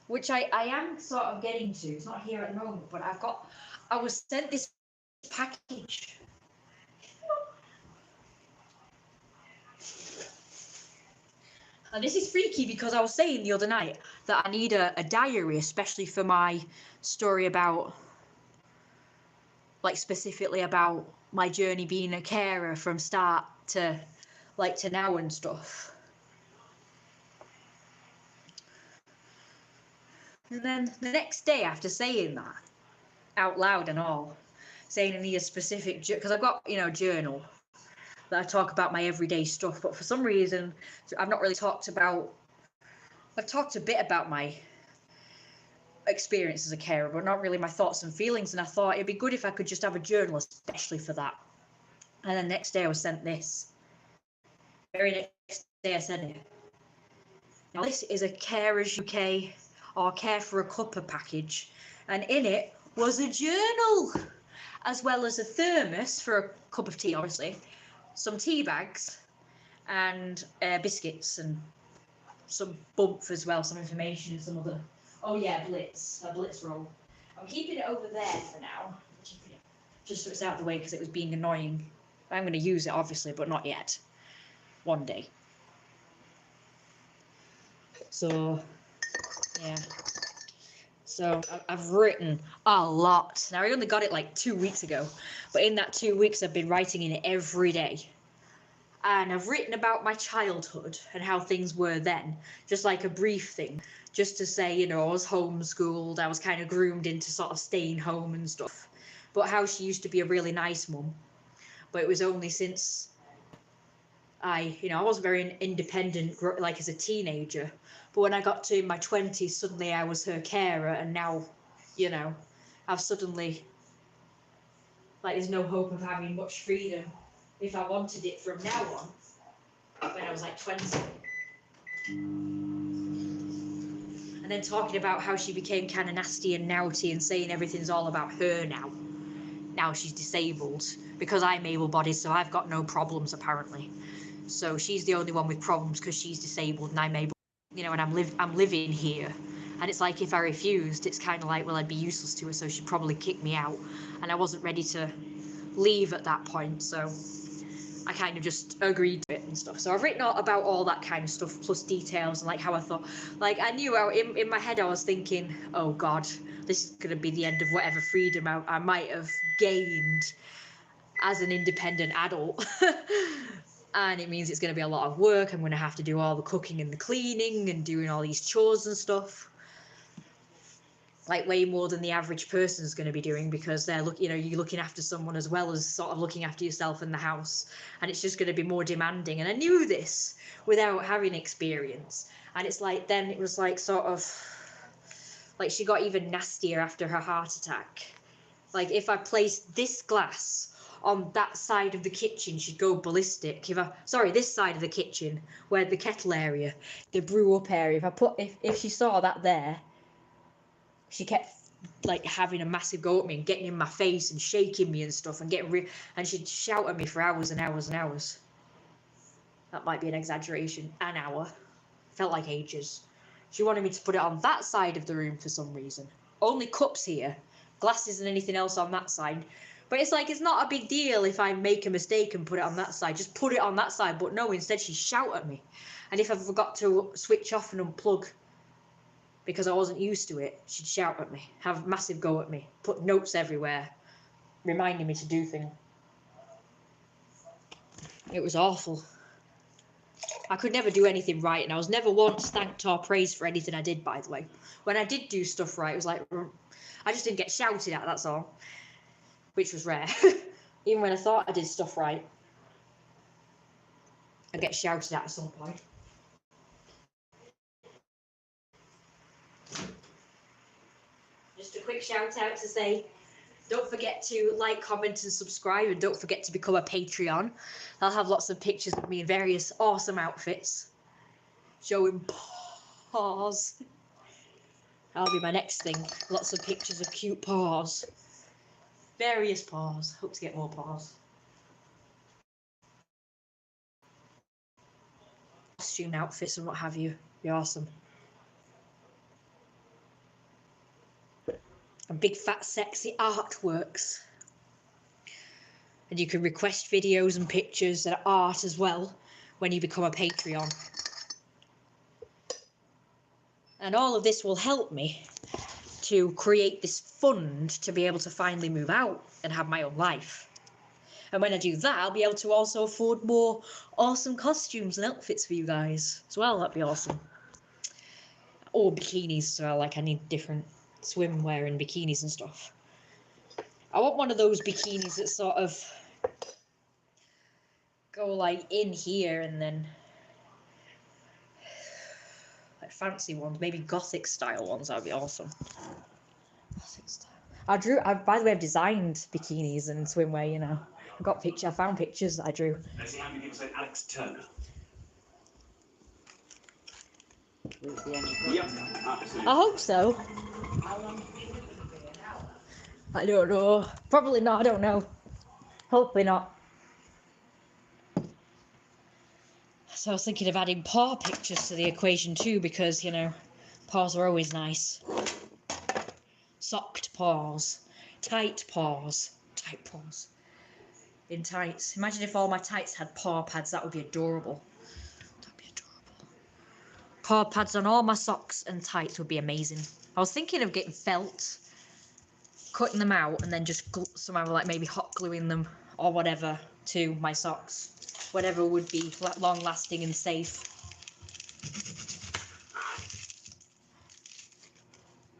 Which I am sort of getting to. It's not here at the moment, but I was sent this package. And this is freaky because I was saying the other night that I need a diary, especially for my story about, like specifically about my journey being a carer from start to now and stuff. And then the next day after saying that, out loud and all, saying I need a specific, because I've got, a journal that I talk about my everyday stuff, but for some reason I've not really talked about, I've talked a bit about my experience as a carer, but not really my thoughts and feelings, and I thought it'd be good if I could just have a journal especially for that. And then the next day I was sent this. Very next day I sent it. Now this is a Carers UK or Care for a Cuppa package, and in it was a journal, as well as a thermos for a cup of tea, obviously, some tea bags, and biscuits and some bump as well, some information, some other. Oh yeah, Blitz, a Blitz roll. I'm keeping it over there for now, just so it's out of the way because it was being annoying. I'm going to use it obviously, but not yet. One day. So yeah. So I've written a lot. Now I only got it like 2 weeks ago, but in that 2 weeks I've been writing in it every day. And I've written about my childhood and how things were then, just like a brief thing, just to say, you know, I was homeschooled, I was kind of groomed into sort of staying home and stuff, but how she used to be a really nice mum. But it was only since I wasn't very independent, like as a teenager, but when I got to my 20s, suddenly I was her carer, and now, you know, I've suddenly, like, there's no hope of having much freedom if I wanted it from now on, when I was like 20. And then talking about how she became kind of nasty and naughty and saying everything's all about her now. Now she's disabled because I'm able-bodied, so I've got no problems apparently. So she's the only one with problems because she's disabled and I'm able, you know, and I'm living here. And it's like if I refused, it's kind of like, well, I'd be useless to her, so she'd probably kick me out. And I wasn't ready to leave at that point, so I kind of just agreed to it and stuff. So I've written about all that kind of stuff, plus details and like how I thought, like I knew in my head I was thinking, oh God, this is going to be the end of whatever freedom I might have gained as an independent adult. And it means it's going to be a lot of work. I'm going to have to do all the cooking and the cleaning and doing all these chores and stuff. Like way more than the average person is going to be doing, because they're you're looking after someone as well as sort of looking after yourself in the house, and it's just going to be more demanding. And I knew this without having experience. And it's like, then it was like sort of like she got even nastier after her heart attack. Like if I placed this glass on that side of the kitchen, she'd go ballistic. This side of the kitchen, where the kettle area, the brew up area, if she saw that there, she kept like having a massive go at me and getting in my face and shaking me and stuff and and she'd shout at me for hours and hours and hours. That might be an exaggeration. An hour. Felt like ages. She wanted me to put it on that side of the room for some reason. Only cups here, glasses and anything else on that side. But it's like, it's not a big deal if I make a mistake and put it on that side. Just put it on that side. But no, instead she'd shout at me. And if I forgot to switch off and unplug because I wasn't used to it, she'd shout at me, have a massive go at me, put notes everywhere, reminding me to do things. It was awful. I could never do anything right, and I was never once thanked or praised for anything I did, by the way. When I did do stuff right, it was like, I just didn't get shouted at, that's all. Which was rare. Even when I thought I did stuff right, I get shouted at some point. Just a quick shout out to say, don't forget to like, comment and subscribe, and don't forget to become a Patreon. I'll have lots of pictures of me in various awesome outfits, showing paws. That'll be my next thing. Lots of pictures of cute paws. Various paws. Hope to get more paws. Costume outfits and what have you. Be awesome. And big fat sexy artworks. And you can request videos and pictures and art as well when you become a Patreon. And all of this will help me to create this fund to be able to finally move out and have my own life. And when I do that, I'll be able to also afford more awesome costumes and outfits for you guys as well. That'd be awesome. Or bikinis as well. Like I need different swimwear and bikinis and stuff. I want one of those bikinis that sort of go like in here and then like fancy ones, maybe gothic style ones. That'd be awesome. Gothic style. By the way, I've designed bikinis and swimwear, you know. I found pictures that I drew. Let's see how many people say Alex Turner. Yep, absolutely. I hope so. I don't know. Probably not, I don't know. Hopefully not. So I was thinking of adding paw pictures to the equation too, because, you know, paws are always nice. Socked paws. Tight paws. Tight paws. In tights. Imagine if all my tights had paw pads. That would be adorable. That'd be adorable. Paw pads on all my socks and tights would be amazing. I was thinking of getting felt, cutting them out, and then just somehow like maybe hot gluing them or whatever to my socks. Whatever would be long lasting and safe.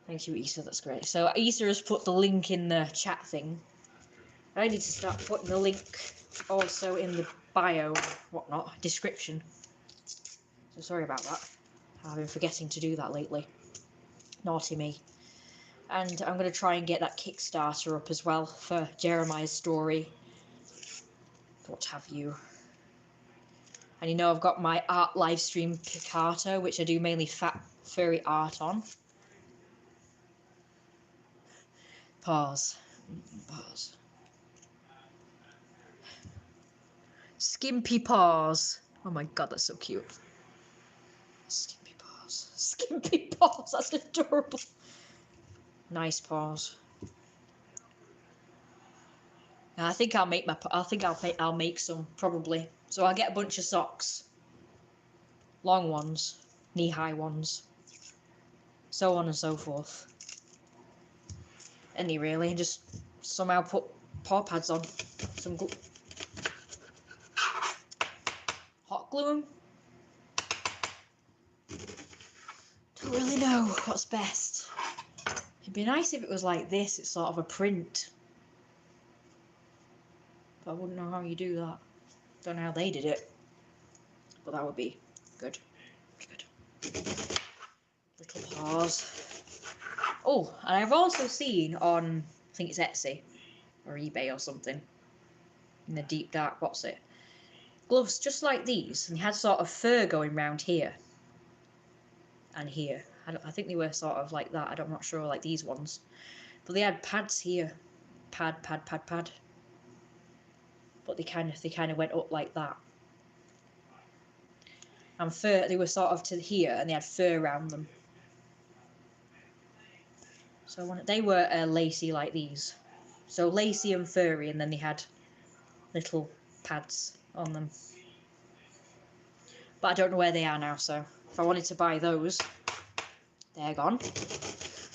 Thank you, Issa, that's great. So Issa has put the link in the chat thing. I need to start putting the link also in the bio, whatnot, description. So sorry about that. I've been forgetting to do that lately. Naughty me. And I'm going to try and get that Kickstarter up as well for Jeremiah's story. What have you. And you know, I've got my art live stream Picato, which I do mainly furry art on. Pause. Pause. Skimpy paws. Oh my god, that's so cute. Skimpy paws. Skimpy paws. That's adorable. Nice paws. And I think I'll make I'll make some probably. So I'll get a bunch of socks. Long ones, knee-high ones, so on and so forth. Any really, just somehow put paw pads on. Some hot glue them. Don't really know what's best. It'd be nice if it was like this. It's sort of a print, but I wouldn't know how you do that. Don't know how they did it, but that would be good. Good. Little paws. Oh, and I've also seen on, I think it's Etsy or eBay or something, in the deep dark, what's it? Gloves just like these, and they had sort of fur going round here and here. I think they were sort of like that. I'm not sure, like these ones, but they had pads here, pad. But they kind of went up like that. And fur, they were sort of to here, and they had fur around them. So they were lacy like these. So lacy and furry, and then they had little pads on them. But I don't know where they are now, so if I wanted to buy those, they're gone.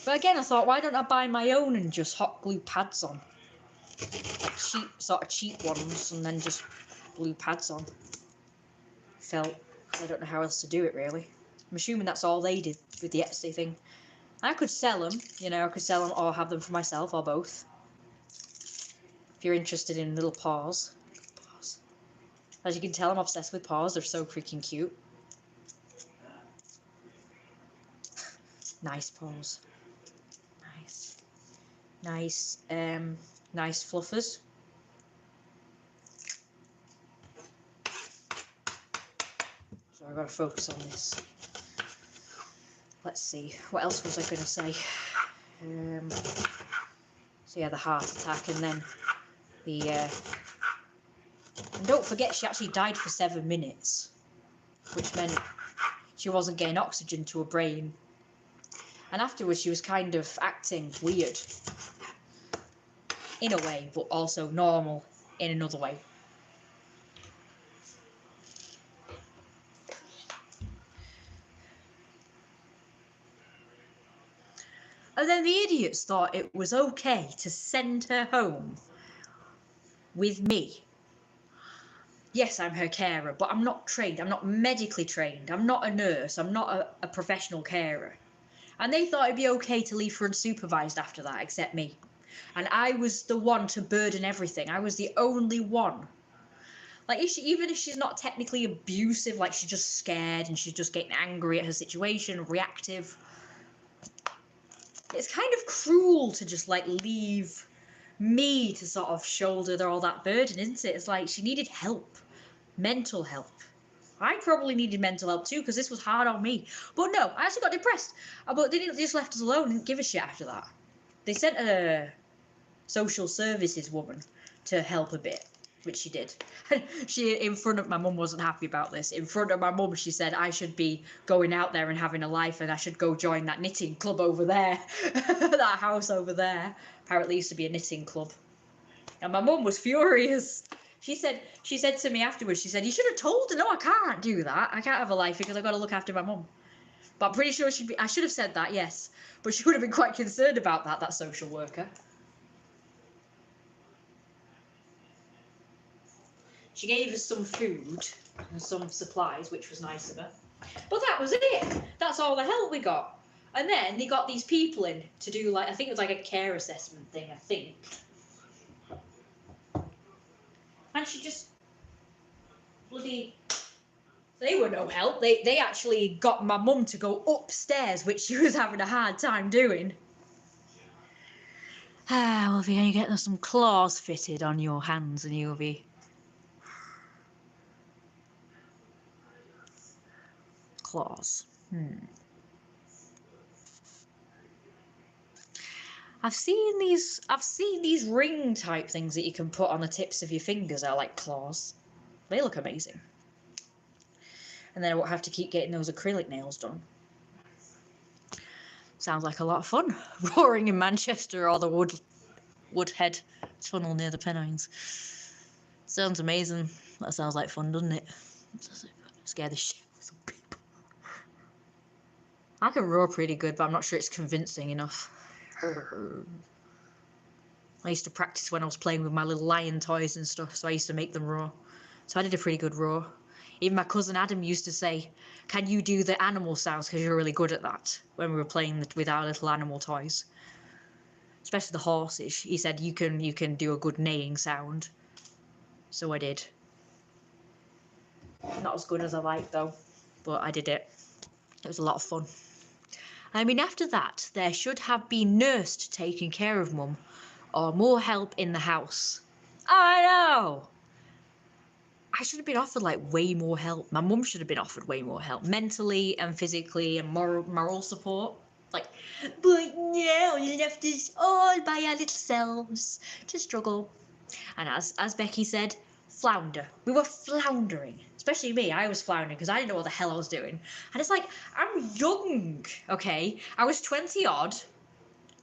But again, I thought, why don't I buy my own and just hot glue pads on? Like cheap ones, and then just glue pads on. Felt. I don't know how else to do it, really. I'm assuming that's all they did with the Etsy thing. I could sell them, you know, I could sell them or have them for myself, or both. If you're interested in little paws. As you can tell, I'm obsessed with paws. They're so freaking cute. Nice paws. Nice. Nice fluffers. So I've got to focus on this. Let's see, what else was I going to say? So yeah, the heart attack, and then the... And don't forget, she actually died for 7 minutes, which meant she wasn't getting oxygen to her brain. And afterwards, she was kind of acting weird, in a way, but also normal in another way. And then the idiots thought it was okay to send her home with me. Yes, I'm her carer, but I'm not trained. I'm not medically trained. I'm not a nurse. I'm not a professional carer. And they thought it'd be okay to leave her unsupervised after that, except me. And I was the one to burden everything. I was the only one. Like, even if she's not technically abusive, like she's just scared and she's just getting angry at her situation, reactive. It's kind of cruel to just, like, leave me to sort of shoulder all that burden, isn't it? It's like she needed help. Mental help. I probably needed mental help too, because this was hard on me. But no, I actually got depressed. But they just left us alone, didn't give a shit after that. They sent a social services woman to help a bit. which she did. In front of my mum wasn't happy about this. In front of my mum, she said I should be going out there and having a life, and I should go join that knitting club over there, that house over there. Apparently, used to be a knitting club, and my mum was furious. She said to me afterwards, she said, "You should have told her, no, I can't do that. I can't have a life because I've got to look after my mum." But I'm pretty sure I should have said that, yes. But she would have been quite concerned about that social worker. She gave us some food and some supplies, which was nice of her. But that was it. That's all the help we got. And then they got these people in to do, like, I think it was like a care assessment thing, I think. And she just bloody... They were no help. They actually got my mum to go upstairs, which she was having a hard time doing. Ah, well, if you're going to get some claws fitted on your hands, and you'll be... Claws. I've seen these ring type things that you can put on the tips of your fingers are like claws. They look amazing. And then I won't have to keep getting those acrylic nails done. Sounds like a lot of fun. Roaring in Manchester or the Woodhead tunnel near the Pennines. Sounds amazing. That sounds like fun, doesn't it? Scare the shit out of some people. I can roar pretty good, but I'm not sure it's convincing enough. I used to practice when I was playing with my little lion toys and stuff, so I used to make them roar. So I did a pretty good roar. Even my cousin Adam used to say, "Can you do the animal sounds, because you're really good at that," when we were playing with our little animal toys. Especially the horses. He said, you can do a good neighing sound. So I did. Not as good as I like though, but I did it. It was a lot of fun. I mean, after that, there should have been nursed taking care of Mum, or more help in the house. I know! I should have been offered like way more help. My mum should have been offered way more help, mentally and physically, and moral support. Like, but no, you left us all by our little selves to struggle. And as Becky said, flounder. We were floundering. Especially me, I was floundering because I didn't know what the hell I was doing. And it's like, I'm young, okay? I was 20 odd.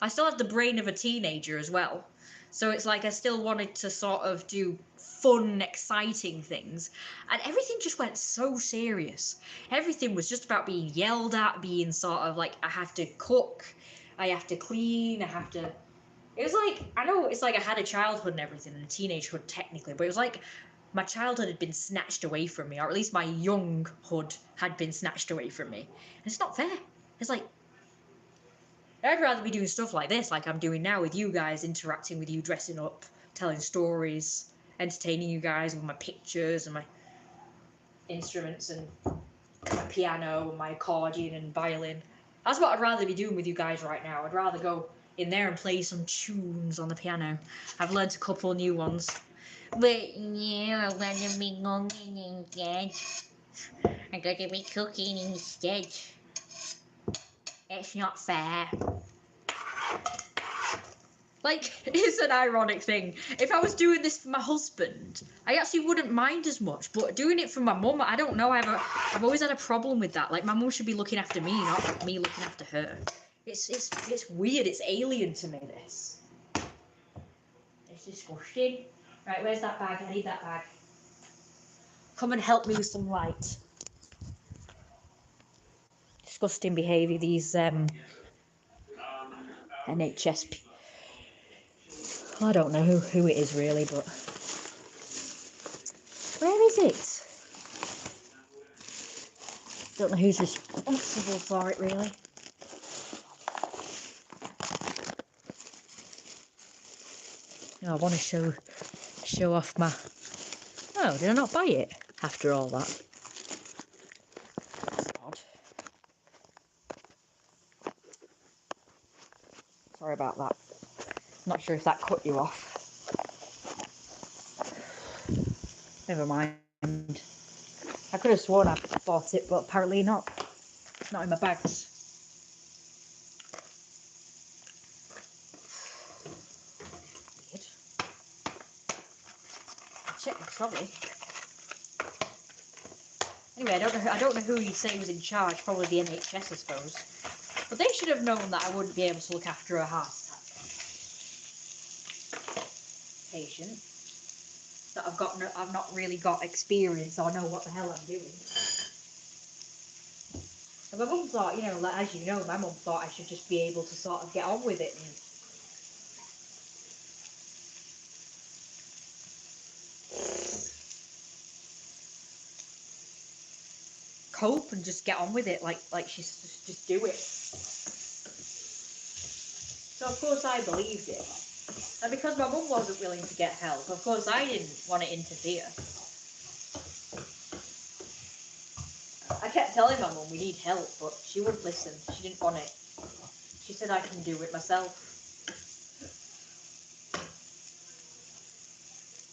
I still had the brain of a teenager as well. So it's like I still wanted to sort of do fun, exciting things. And everything just went so serious. Everything was just about being yelled at, being sort of like, I have to cook, I have to clean, I have to... It was like, I know it's like I had a childhood and everything, and a teenagehood technically, but it was like my childhood had been snatched away from me, or at least my younghood had been snatched away from me. And it's not fair. It's like, I'd rather be doing stuff like this, like I'm doing now with you guys, interacting with you, dressing up, telling stories, entertaining you guys with my pictures and my instruments and my piano and my accordion and violin. That's what I'd rather be doing with you guys right now. I'd rather go in there and play some tunes on the piano. I've learnt a couple new ones. But yeah, I want to be cooking instead. I got to be cooking instead. It's not fair. Like, it's an ironic thing. If I was doing this for my husband, I actually wouldn't mind as much. But doing it for my mum, I don't know. I've always had a problem with that. Like, my mum should be looking after me, not me looking after her. It's weird. It's alien to me, this. It's disgusting. Right, where's that bag? I need that bag. Come and help me with some light. Disgusting behaviour, these NHS. I don't know who it is really, but where is it? Don't know who's responsible for it really. I want to show off my... Oh, did I not buy it after all that? That's odd. Sorry about that. Not sure if that cut you off. Never mind. I could have sworn I bought it, but apparently not. It's not in my bags. check. Sorry. Anyway, I don't know who you'd say was in charge. Probably the NHS, I suppose. But they should have known that I wouldn't be able to look after a heart attack patient. That I've not really got experience or know what the hell I'm doing. And my mum thought, you know, like, as you know, my mum thought I should just be able to sort of get on with it and cope and just get on with it, like she's just do it. So of course I believed it. And because my mum wasn't willing to get help, of course I didn't want to interfere. I kept telling my mum we need help, but she wouldn't listen. She didn't want it. She said I can do it myself.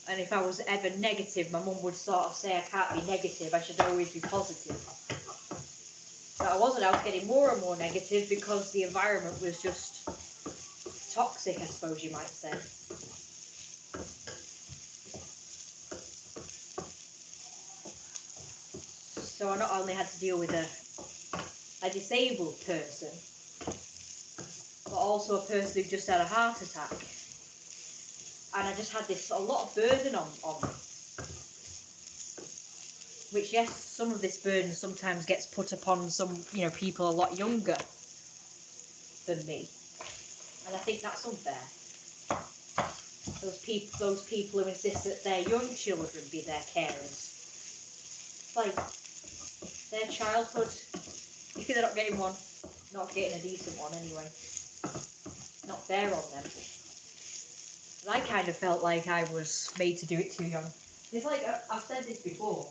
And if I was ever negative, my mum would sort of say I can't be negative, I should always be positive. But I wasn't, I was getting more and more negative because the environment was just toxic, I suppose you might say. So I not only had to deal with a disabled person, but also a person who just had a heart attack. And I just had a lot of burden on me. Which, yes, some of this burden sometimes gets put upon some, you know, people a lot younger than me. And I think that's unfair. Those people who insist that their young children be their carers. Like, their childhood, if they're not getting one, not getting a decent one anyway. Not fair on them. And I kind of felt like I was made to do it too young. It's like, I've said this before,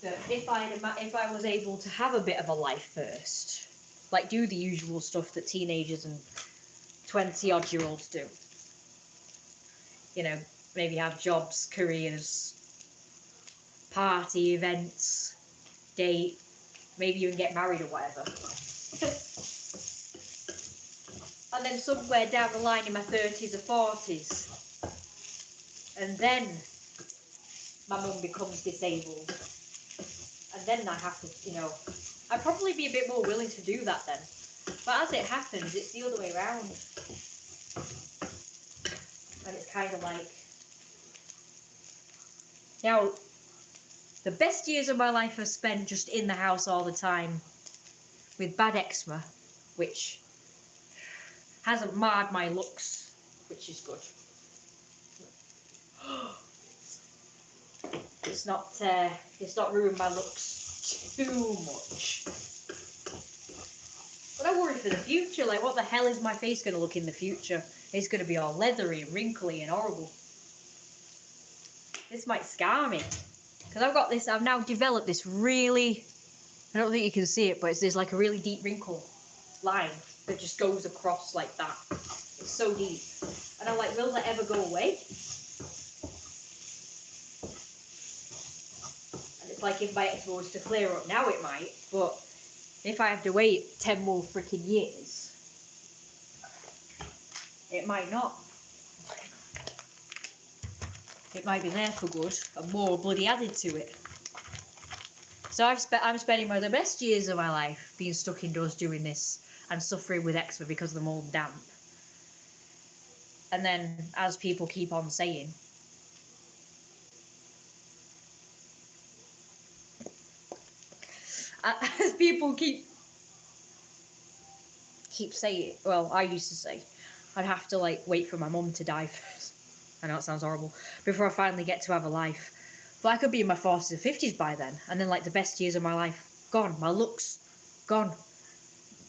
that if I was able to have a bit of a life first, like do the usual stuff that teenagers and 20-odd-year-olds do. You know, maybe have jobs, careers, party, events, date, maybe even get married or whatever. And then somewhere down the line in my 30s or 40s, and then my mum becomes disabled. And then I have to, you know, I'd probably be a bit more willing to do that then. But as it happens, it's the other way around. And it's kind of like... Now, the best years of my life are spent just in the house all the time with bad eczema, which hasn't marred my looks, which is good. It's not ruined my looks too much. But I worry for the future, like what the hell is my face going to look in the future? It's going to be all leathery and wrinkly and horrible. This might scar me. Because I've now developed this really, I don't think you can see it, but there's like a really deep wrinkle line that just goes across like that. It's so deep. And I'm like, will that ever go away? And it's like if my eczema was to flare up now, it might, but if I have to wait 10 more freaking years, it might not. It might be there for good, and more bloody added to it. So I'm spending one of the best years of my life being stuck indoors doing this and suffering with eczema because of the mold damp. And then, as people keep on saying, as people keep saying, well, I used to say, I'd have to like wait for my mum to die first. I know it sounds horrible. Before I finally get to have a life. But I could be in my 40s or 50s by then. And then like the best years of my life gone. My looks gone.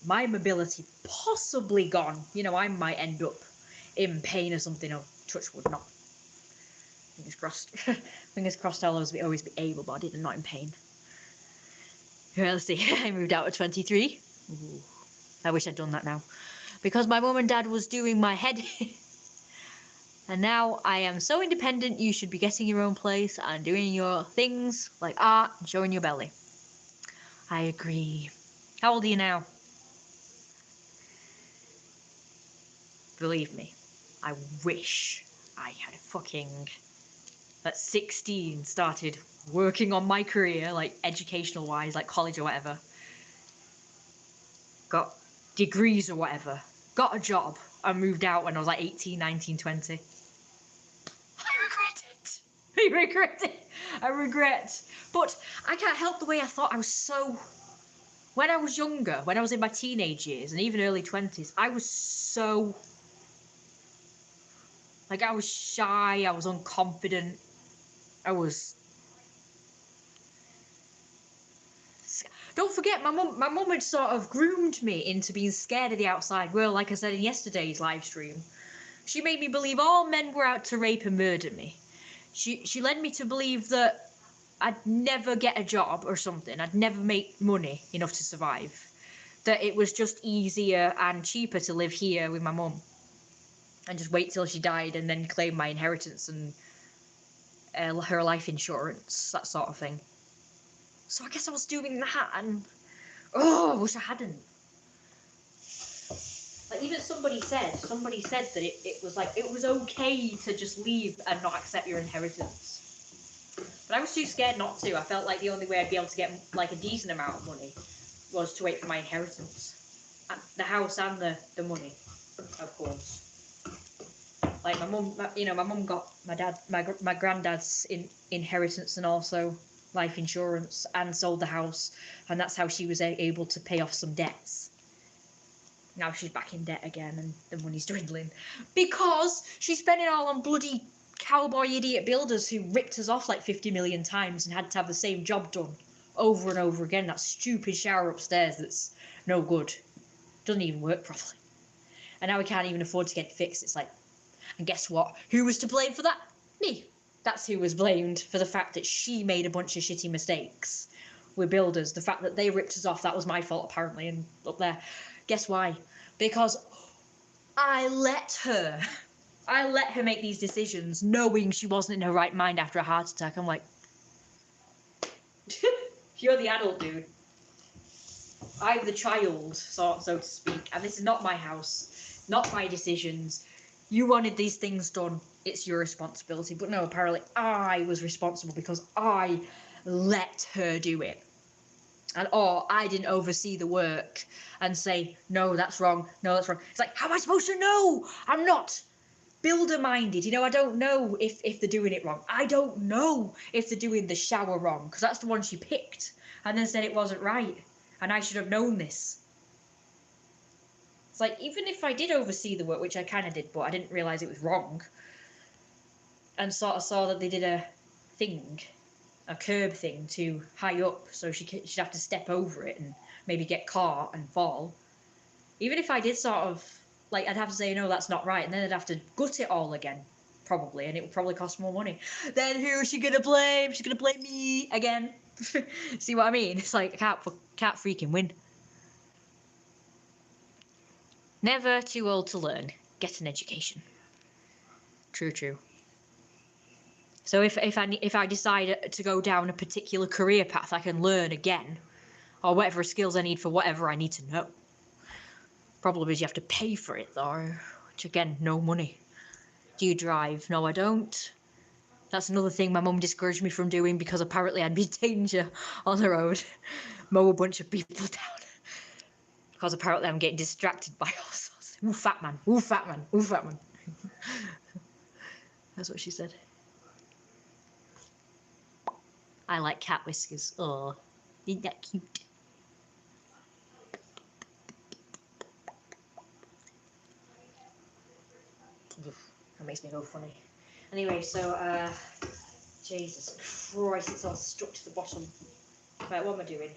My mobility possibly gone. You know, I might end up in pain or something. Oh, touch wood, not. Fingers crossed. Fingers crossed I'll always be able-bodied and not in pain. Well, let's see. I moved out at 23. Ooh. I wish I'd done that now. Because my mum and dad was doing my head. And now I am so independent, you should be getting your own place and doing your things like art and showing your belly. I agree. How old are you now? Believe me, I wish I had fucking at 16 started working on my career, like educational wise, like college or whatever. Got degrees or whatever. Got a job and moved out when I was like 18, 19, 20. I regret it. I regret it. I regret. But I can't help the way I thought I was so... When I was younger, when I was in my teenage years and even early 20s, I was so... Like, I was shy, I was unconfident, I was... Don't forget, my mum had sort of groomed me into being scared of the outside world, like I said in yesterday's live stream. She made me believe all men were out to rape and murder me. She led me to believe that I'd never get a job or something, I'd never make money enough to survive. That it was just easier and cheaper to live here with my mum. And just wait till she died and then claim my inheritance and her life insurance, that sort of thing. So I guess I was doing that, and I wish I hadn't. Like, even somebody said that it was like, it was okay to just leave and not accept your inheritance. But I was too scared not to. I felt like the only way I'd be able to get like a decent amount of money was to wait for my inheritance. The house and the money, of course. Like my mum got my granddad's inheritance and also life insurance and sold the house, and that's how she was able to pay off some debts. Now she's back in debt again and the money's dwindling because she spent it all on bloody cowboy idiot builders who ripped us off like 50 million times and had to have the same job done over and over again. That stupid shower upstairs that's no good, doesn't even work properly, and now we can't even afford to get it fixed. It's like, and guess what? Who was to blame for that? Me. That's who was blamed for the fact that she made a bunch of shitty mistakes with builders. The fact that they ripped us off, that was my fault apparently. And up there, guess why? Because I let her make these decisions knowing she wasn't in her right mind after a heart attack. I'm like, you're the adult, dude. I'm the child, so to speak. And this is not my house, not my decisions. You wanted these things done, it's your responsibility. But no, apparently I was responsible because I let her do it. And I didn't oversee the work and say, no, that's wrong, no, that's wrong. It's like, how am I supposed to know? I'm not builder-minded, I don't know if they're doing it wrong. I don't know if they're doing the shower wrong, because that's the one she picked and then said it wasn't right. And I should have known this. It's like, even if I did oversee the work, which I kind of did, but I didn't realise it was wrong, and sort of saw that they did a curb thing too high up, so she'd have to step over it and maybe get caught and fall. Even if I did sort of, like, I'd have to say, no, that's not right, and then I'd have to gut it all again, probably, and it would probably cost more money. Then who is she going to blame? She's going to blame me again. See what I mean? It's like, I can't freaking win. Never too old to learn. Get an education. True. So if I decide to go down a particular career path, I can learn again, or whatever skills I need for whatever I need to know. Problem is you have to pay for it though, which again, no money. Do you drive? No, I don't. That's another thing my mum discouraged me from doing because apparently I'd be in danger on the road. Mow a bunch of people down. Because apparently I'm getting distracted by all sorts. Ooh, fat man. Ooh, fat man. Ooh, fat man. That's what she said. I like cat whiskers. Oh, isn't that cute? That makes me go funny. Anyway, so, Jesus Christ, it's all stuck to the bottom. Right, what am I doing?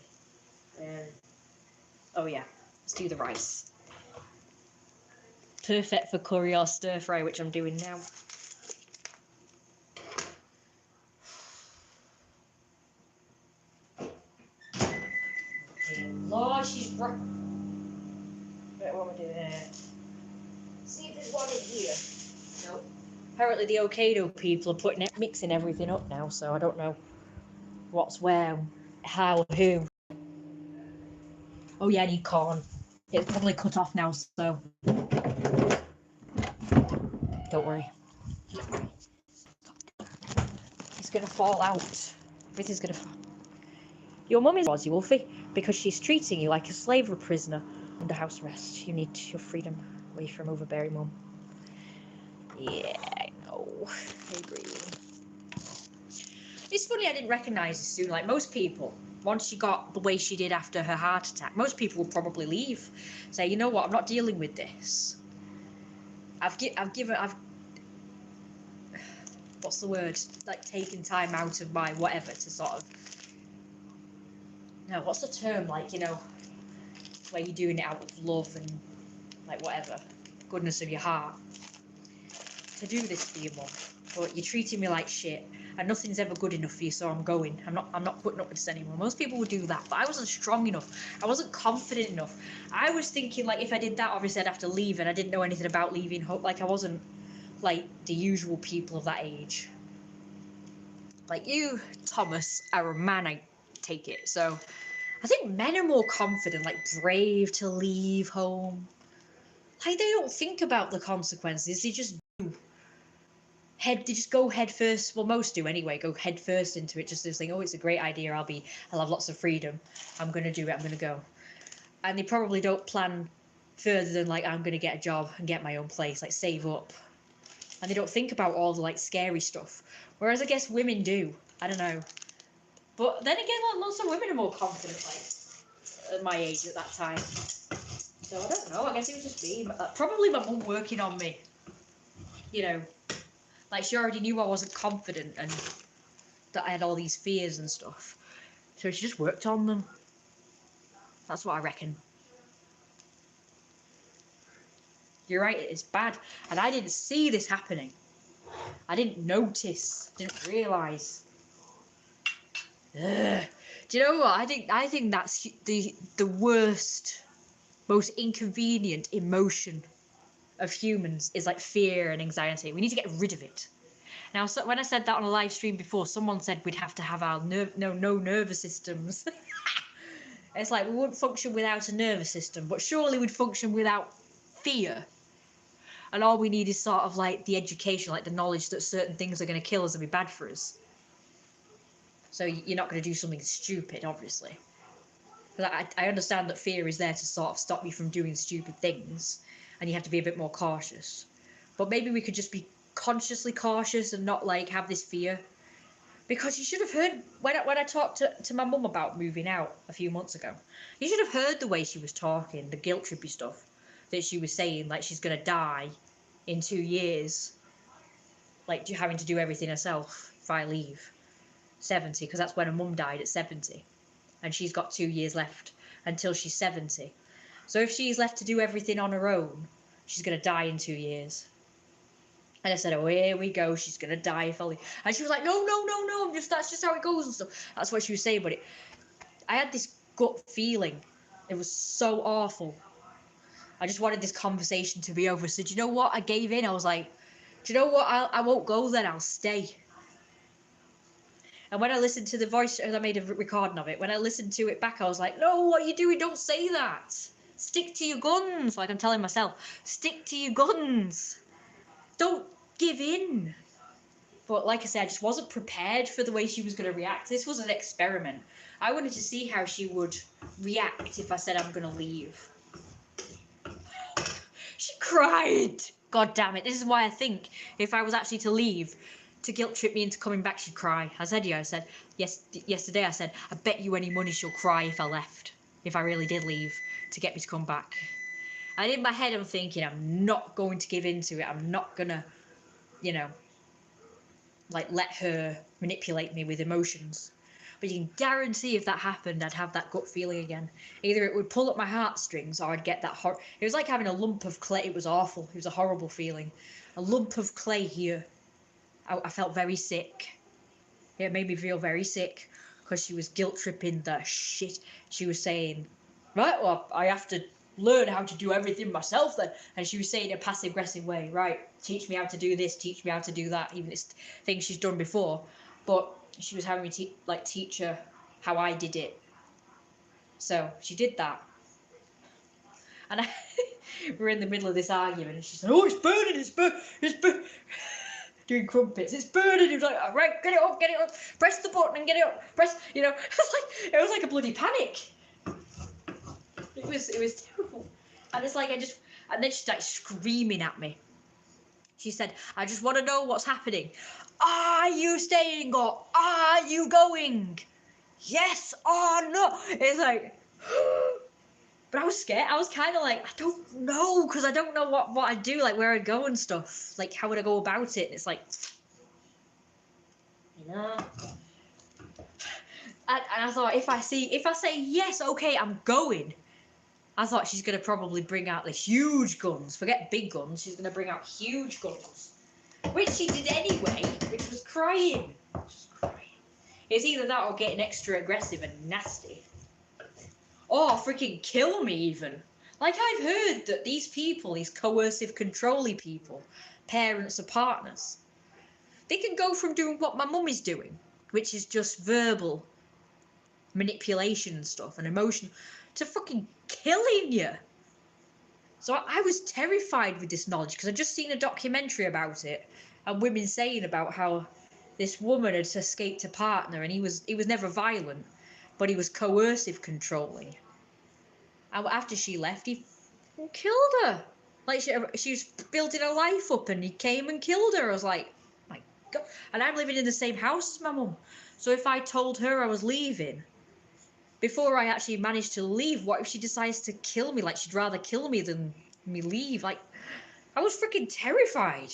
Oh yeah, let's do the rice. Perfect for curry or stir fry, which I'm doing now. Lord, she's right. Right, what am I doing there? See if there's one in here. Nope. Apparently the Okado people are mixing everything up now, so I don't know what's where, how, who. Oh yeah, I need corn. It's probably cut off now, so don't worry. gonna fall out. Everything's gonna fall. Your mum is Aussie Wolfie because she's treating you like a slave or a prisoner under house arrest. You need your freedom away from overbearing mum. Yeah, I know. I agree. It's funny I didn't recognise this soon. Like most people, once she got the way she did after her heart attack, most people would probably leave. Say, you know what, I'm not dealing with this. I've what's the word? Like taken time out of my whatever to sort of. No, what's the term? Like, you know, where you're doing it out of love and like whatever, goodness of your heart. To do this for your mum, but you're treating me like shit, and nothing's ever good enough for you, so I'm going. I'm not putting up with this anymore. Most people would do that, but I wasn't strong enough. I wasn't confident enough. I was thinking like if I did that, obviously I'd have to leave, and I didn't know anything about leaving home. Like I wasn't like the usual people of that age. Like you, Thomas, are a man, I take it. So I think men are more confident, like brave to leave home. Like they don't think about the consequences. They just do. They just go head first. Well, most do anyway. Go head first into it. Just think, oh, it's a great idea. I'll have lots of freedom. I'm gonna do it. I'm gonna go. And they probably don't plan further than like I'm gonna get a job and get my own place. Like save up. And they don't think about all the like scary stuff. Whereas I guess women do. I don't know. But then again, lots of women are more confident, like at my age at that time. So I don't know. I guess it was just me. Probably my mum working on me. You know. Like, she already knew I wasn't confident and that I had all these fears and stuff. So she just worked on them. That's what I reckon. You're right, it's bad. And I didn't see this happening. I didn't notice. Didn't realise. Ugh. Do you know what? I think that's the worst, most inconvenient emotion of humans is like fear and anxiety. We need to get rid of it. Now, so when I said that on a live stream before, someone said we'd have to have our no nervous systems. It's like we wouldn't function without a nervous system, but surely we'd function without fear. And all we need is sort of like the education, like the knowledge that certain things are going to kill us and be bad for us. So you're not going to do something stupid, obviously. But I understand that fear is there to sort of stop you from doing stupid things, and you have to be a bit more cautious. But maybe we could just be consciously cautious and not like have this fear. Because you should have heard when I talked to my mum about moving out a few months ago. You should have heard the way she was talking, the guilt trippy stuff that she was saying, like she's gonna die in 2 years, like having to do everything herself if I leave. 70, because that's when her mum died at 70, and she's got 2 years left until she's 70. So if she's left to do everything on her own, she's gonna die in 2 years. And I said, oh, here we go. She's going to die if I leave. And she was like, no, that's just how it goes and stuff. That's what she was saying. But I had this gut feeling. It was so awful. I just wanted this conversation to be over. So do you know what? I gave in. I was like, do you know what? I won't go then. I'll stay. And when I listened to the voice, I made a recording of it. When I listened to it back, I was like, no, what are you doing? Don't say that. Stick to your guns. Like I'm telling myself, stick to your guns. Don't give in. But like I said, I just wasn't prepared for the way she was going to react. This was an experiment. I wanted to see how she would react if I said I'm going to leave. She cried. God damn it. This is why I think if I was actually to leave, to guilt trip me into coming back, she'd cry. I said, yesterday I said, I bet you any money she'll cry if I left. If I really did leave to get me to come back. And in my head, I'm thinking, I'm not going to give in to it. I'm not going to, you know, like let her manipulate me with emotions. But you can guarantee if that happened, I'd have that gut feeling again. Either it would pull up my heartstrings or I'd get that it was like having a lump of clay. It was awful. It was a horrible feeling. A lump of clay here. I felt very sick. It made me feel very sick because she was guilt tripping the shit. She was saying, right, well, I have to learn how to do everything myself then. And she was saying in a passive aggressive way, right, teach me how to do this, teach me how to do that, even it's things she's done before. But she was having me teach her how I did it. So she did that. And we're in the middle of this argument and she said, oh, it's burning. doing crumpets. It's burning. He was like, right, get it up, press the button and get it up, press. You know, it was like a bloody panic. It was terrible. And it's like and then she started screaming at me. She said, I just want to know what's happening. Are you staying or are you going? Yes or no? It's like, but I was scared. I was kind of like, I don't know, because I don't know what I'd do, like where I'd go and stuff. Like, how would I go about it? And it's like, you know. And I thought, if I say yes, okay, I'm going. I thought she's going to probably bring out the huge guns. Forget big guns. She's going to bring out huge guns. Which she did anyway, which was crying. It's either that or getting extra aggressive and nasty. Or freaking kill me even. Like, I've heard that these people, these coercive, controlling people, parents or partners, they can go from doing what my mum is doing, which is just verbal manipulation and stuff and emotion, to fucking killing you. So I was terrified with this knowledge, because I'd just seen a documentary about it and women saying about how this woman had escaped a partner and he was never violent, but he was coercive, controlling. And after she left, he killed her. Like, she was building her life up and he came and killed her. I was like, my God. And I'm living in the same house as my mum. So if I told her I was leaving, before I actually managed to leave, what if she decides to kill me? Like, she'd rather kill me than me leave. Like, I was freaking terrified.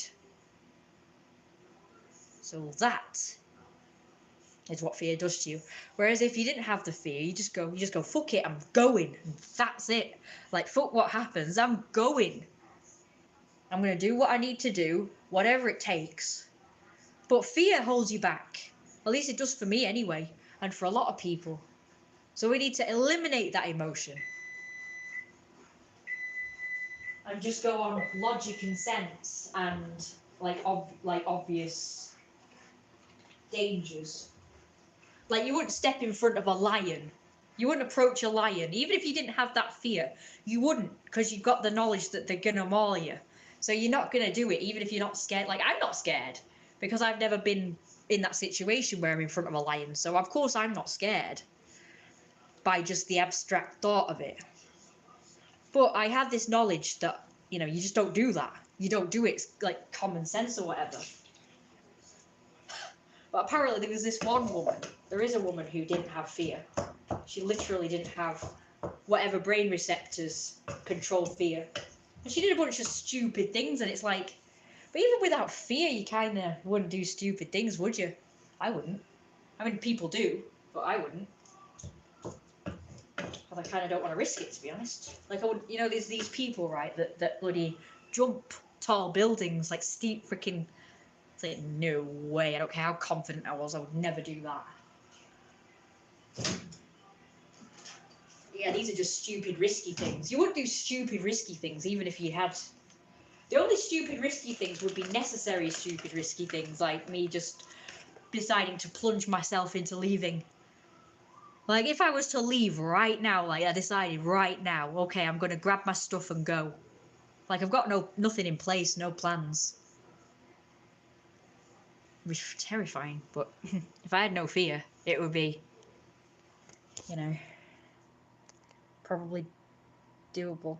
So that is what fear does to you. Whereas if you didn't have the fear, you just go, fuck it, I'm going. And that's it. Like, fuck what happens, I'm going. I'm going to do what I need to do, whatever it takes. But fear holds you back. At least it does for me anyway, and for a lot of people. So we need to eliminate that emotion. And just go on logic and sense and like obvious dangers. Like, you wouldn't step in front of a lion. You wouldn't approach a lion. Even if you didn't have that fear, you wouldn't, because you've got the knowledge that they're going to maul you. So you're not going to do it, even if you're not scared. Like, I'm not scared, because I've never been in that situation where I'm in front of a lion. So, of course, I'm not scared by just the abstract thought of it. But I have this knowledge that, you know, you just don't do that. You don't do it. It's like common sense or whatever. But apparently there was this one woman. There is a woman who didn't have fear. She literally didn't have whatever brain receptors control fear. And she did a bunch of stupid things, and it's like, but even without fear, you kind of wouldn't do stupid things, would you? I wouldn't. I mean, people do, but I wouldn't. But I kind of don't want to risk it, to be honest. Like, I would, you know, there's these people, right, that bloody jump tall buildings, like steep freaking. It's like, no way. I don't care how confident I was. I would never do that. Yeah, these are just stupid, risky things. You wouldn't do stupid, risky things, even if you had. The only stupid, risky things would be necessary stupid, risky things, like me just deciding to plunge myself into leaving. Like, if I was to leave right now, like I decided right now, okay, I'm going to grab my stuff and go. Like, I've got nothing in place, no plans. It was terrifying, but if I had no fear, it would be, you know, probably doable.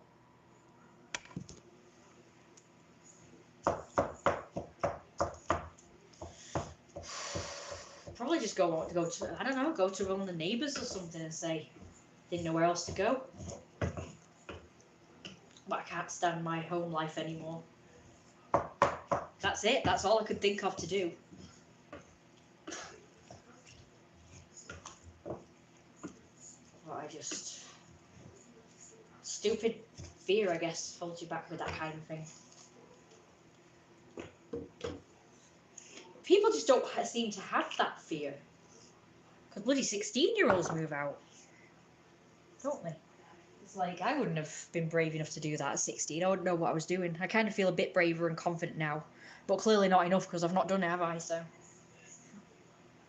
Probably just go to, I don't know, go to one of the neighbours or something and say, didn't know where else to go. But I can't stand my home life anymore. That's it. That's all I could think of to do. But I just... Stupid fear, I guess, holds you back with that kind of thing. People just don't seem to have that fear. Because bloody 16-year-olds move out. Don't they? It's like, I wouldn't have been brave enough to do that at 16. I wouldn't know what I was doing. I kind of feel a bit braver and confident now. But clearly not enough, because I've not done it, have I? So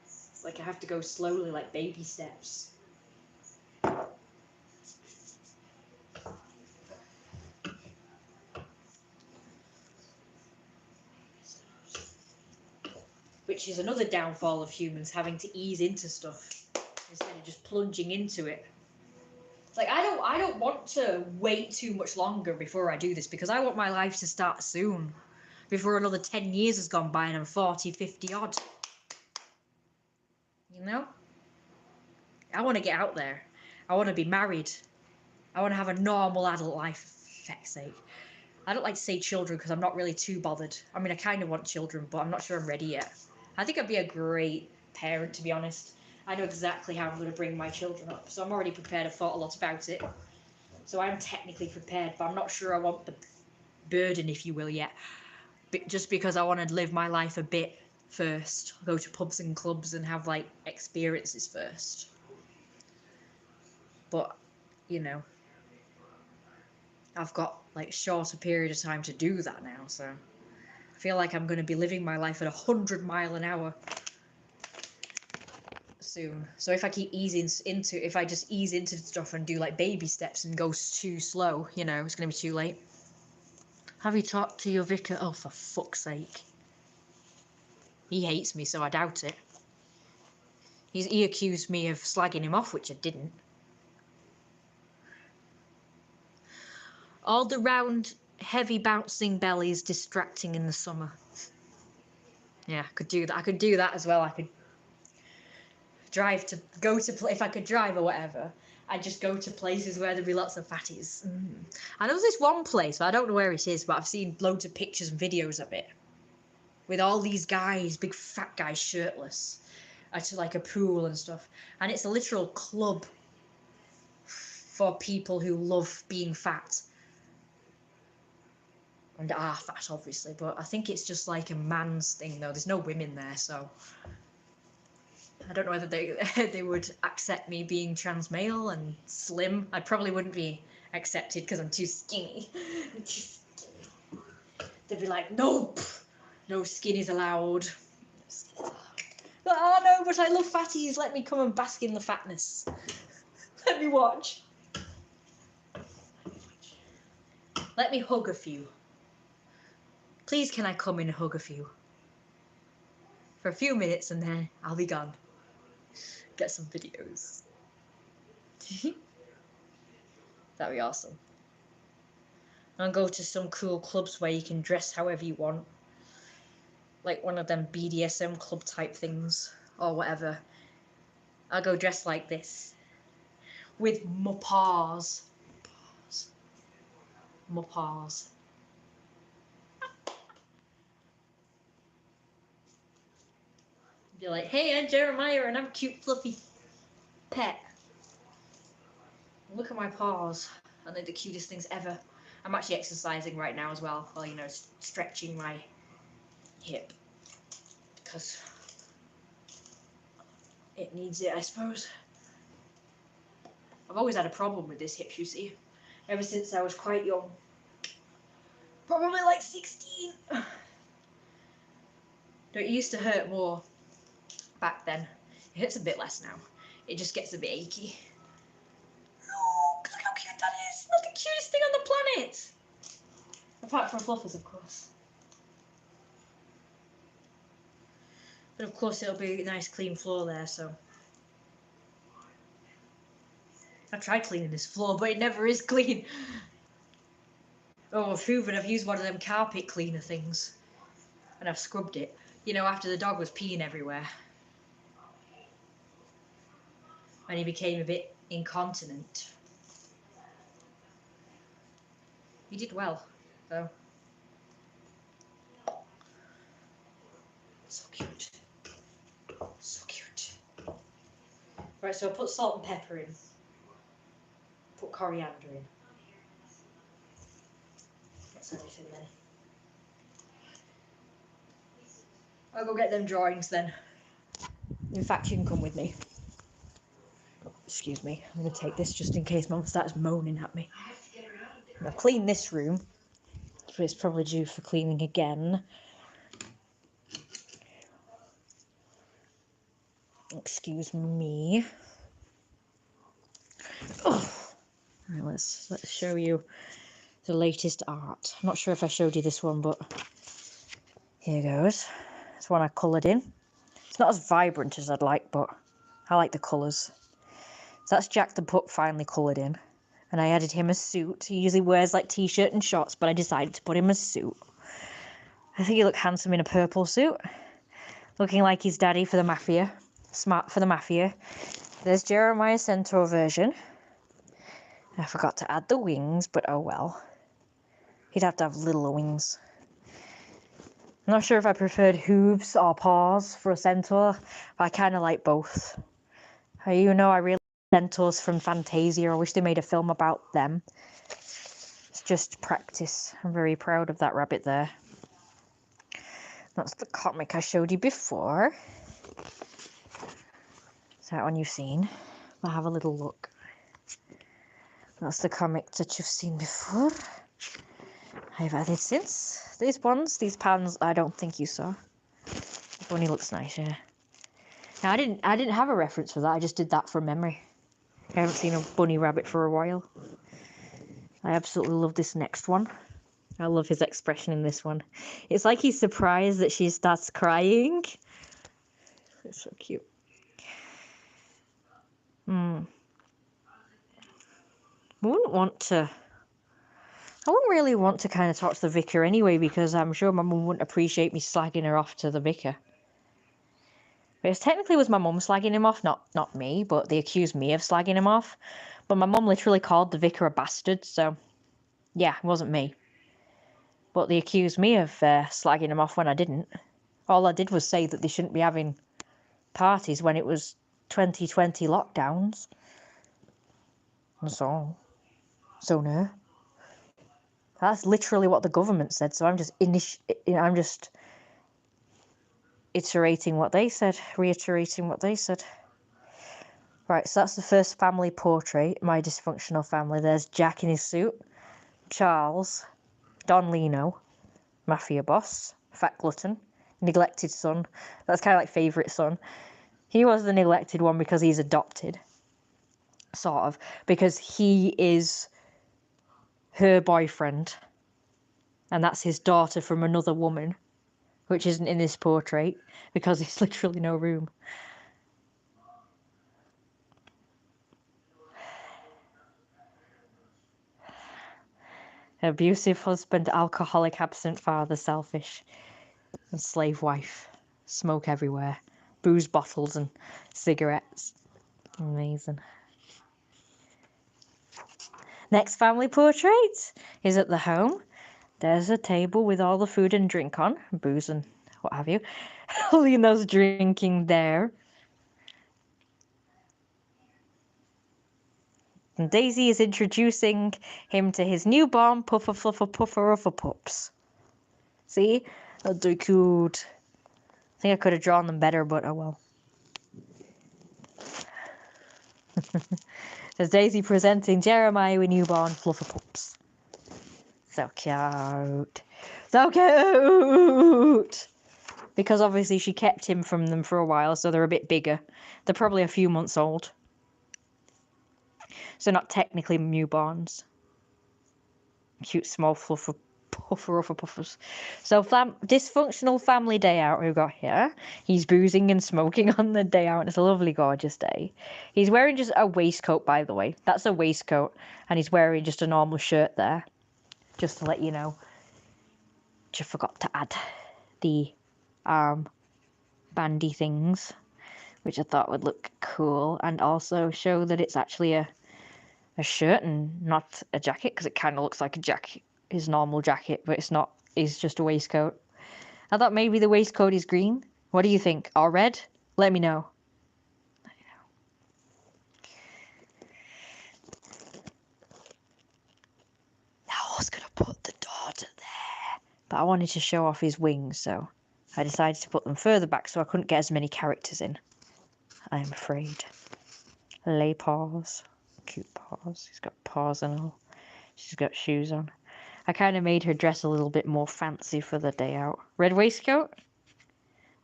it's like I have to go slowly, like baby steps. which is another downfall of humans, having to ease into stuff instead of just plunging into it. It's like I don't want to wait too much longer before I do this, because I want my life to start soon, before another 10 years has gone by and I'm 40, 50 odd. You know? I want to get out there. I want to be married. I want to have a normal adult life, for feck's sake. I don't like to say children because I'm not really too bothered. I mean, I kind of want children, but I'm not sure I'm ready yet. I think I'd be a great parent, to be honest. I know exactly how I'm going to bring my children up, so I'm already prepared. I've thought a lot about it. So I'm technically prepared, but I'm not sure I want the burden, if you will, yet. But just because I want to live my life a bit first. Go to pubs and clubs and have, like, experiences first. But, you know, I've got, like, a shorter period of time to do that now, so I feel like I'm going to be living my life at 100 miles an hour soon. So if I keep if I just ease into stuff and do, like, baby steps and go too slow, you know, it's going to be too late. Have you talked to your vicar? Oh, for fuck's sake. He hates me, so I doubt it. He accused me of slagging him off, which I didn't. All the round, heavy bouncing bellies distracting in the summer. Yeah, I could do that. I could do that as well. I could if I could drive or whatever, I'd just go to places where there'd be lots of fatties. I know this one place, but I don't know where it is, but I've seen loads of pictures and videos of it. With all these guys, big fat guys, shirtless, at like a pool and stuff. And it's a literal club for people who love being fat. And are fat, obviously, but I think it's just like a man's thing, though. There's no women there, so I don't know whether they would accept me being trans male and slim. I probably wouldn't be accepted because I'm too skinny. They'd be like, nope, no skinnies allowed. Oh no, but I love fatties. Let me come and bask in the fatness. Let me watch. Let me hug a few. Please, can I come in and hug a few? For a few minutes and then I'll be gone. Get some videos. That'd be awesome. And go to some cool clubs where you can dress however you want. Like one of them BDSM club type things or whatever. I'll go dressed like this. With my paws. My paws. Be like, hey, I'm Jeremiah and I'm a cute fluffy pet. Look at my paws. And they're the cutest things ever. I'm actually exercising right now as well. Well, you know, stretching my hip. Because it needs it, I suppose. I've always had a problem with this hip, you see. Ever since I was quite young. Probably like 16. It used to hurt more back then. It hurts a bit less now. It just gets a bit achy. Look how cute that is. That's the cutest thing on the planet. Apart from fluffers, of course. But of course it'll be a nice clean floor there, so. I tried cleaning this floor, but it never is clean. Oh, I've proven I've used one of them carpet cleaner things. And I've scrubbed it. You know, after the dog was peeing everywhere. And he became a bit incontinent. He did well, though. So cute. So cute. Right, so I'll put salt and pepper in. Put coriander in. That's everything then. I'll go get them drawings then. In fact, you can come with me. Excuse me, I'm going to take this just in case Mum starts moaning at me. I'll clean this room, but it's probably due for cleaning again. Excuse me. Oh. Right, let's show you the latest art. I'm not sure if I showed you this one, but here goes. It's one I coloured in. It's not as vibrant as I'd like, but I like the colours. So that's Jack the Pup finally coloured in. And I added him a suit. He usually wears like t-shirt and shorts, but I decided to put him a suit. I think he looked handsome in a purple suit. Looking like his daddy for the Mafia. Smart for the Mafia. There's Jeremiah's Centaur version. I forgot to add the wings, but oh well. He'd have to have littler wings. I'm not sure if I preferred hooves or paws for a centaur, but I kind of like both. You know, I really like centaurs from Fantasia. I wish they made a film about them. It's just practice. I'm very proud of that rabbit there. That's the comic I showed you before. Is that one you've seen? I'll have a little look. That's the comic that you've seen before. I've added since. These pans, I don't think you saw. The bunny looks nice, yeah. Now, I didn't have a reference for that. I just did that from memory. I haven't seen a bunny rabbit for a while. I absolutely love this next one. I love his expression in this one. It's like he's surprised that she starts crying. It's so cute. I wouldn't really want to kind of talk to the vicar anyway, because I'm sure my mum wouldn't appreciate me slagging her off to the vicar. But it technically was my mum slagging him off, not me, but they accused me of slagging him off. But my mum literally called the vicar a bastard, so yeah, it wasn't me. But they accused me of slagging him off when I didn't. All I did was say that they shouldn't be having parties when it was 2020 lockdowns. That's all. So no. That's literally what the government said, so I'm just reiterating what they said. Right, so that's the first family portrait, my dysfunctional family. There's Jack in his suit, Charles, Don Lino, Mafia boss, fat glutton, neglected son. That's kind of like favourite son. He was the neglected one because he's adopted, sort of, because he is her boyfriend, and that's his daughter from another woman, which isn't in this portrait because there's literally no room. Abusive husband, alcoholic, absent father, selfish, and slave wife. Smoke everywhere. Booze bottles and cigarettes. Amazing. Next family portrait is at the home. There's a table with all the food and drink on, booze and what have you. Lino's drinking there. And Daisy is introducing him to his newborn Puffer Fluffer Puffer Uffer Pups. See? They're cute. I think I could have drawn them better, but oh well. There's Daisy presenting Jeremiah with newborn Fluffer Pups. So cute. So cute! Because obviously she kept him from them for a while, so they're a bit bigger. They're probably a few months old. So not technically newborns. Cute small fluffer puffers. So dysfunctional family day out we've got here. He's boozing and smoking on the day out, and it's a lovely gorgeous day. He's wearing just a waistcoat, by the way. That's a waistcoat, and he's wearing just a normal shirt there. Just to let you know. Just forgot to add the bandy things, which I thought would look cool, and also show that it's actually a shirt and not a jacket, because it kind of looks like a jacket, his normal jacket, but it's not. It's just a waistcoat. I thought maybe the waistcoat is green. What do you think? Or red? Let me know. Now I was gonna put the daughter there, but I wanted to show off his wings, so I decided to put them further back so I couldn't get as many characters in. I am afraid. Lay paws. Cute paws. He's got paws and all. She's got shoes on. I kind of made her dress a little bit more fancy for the day out. Red waistcoat?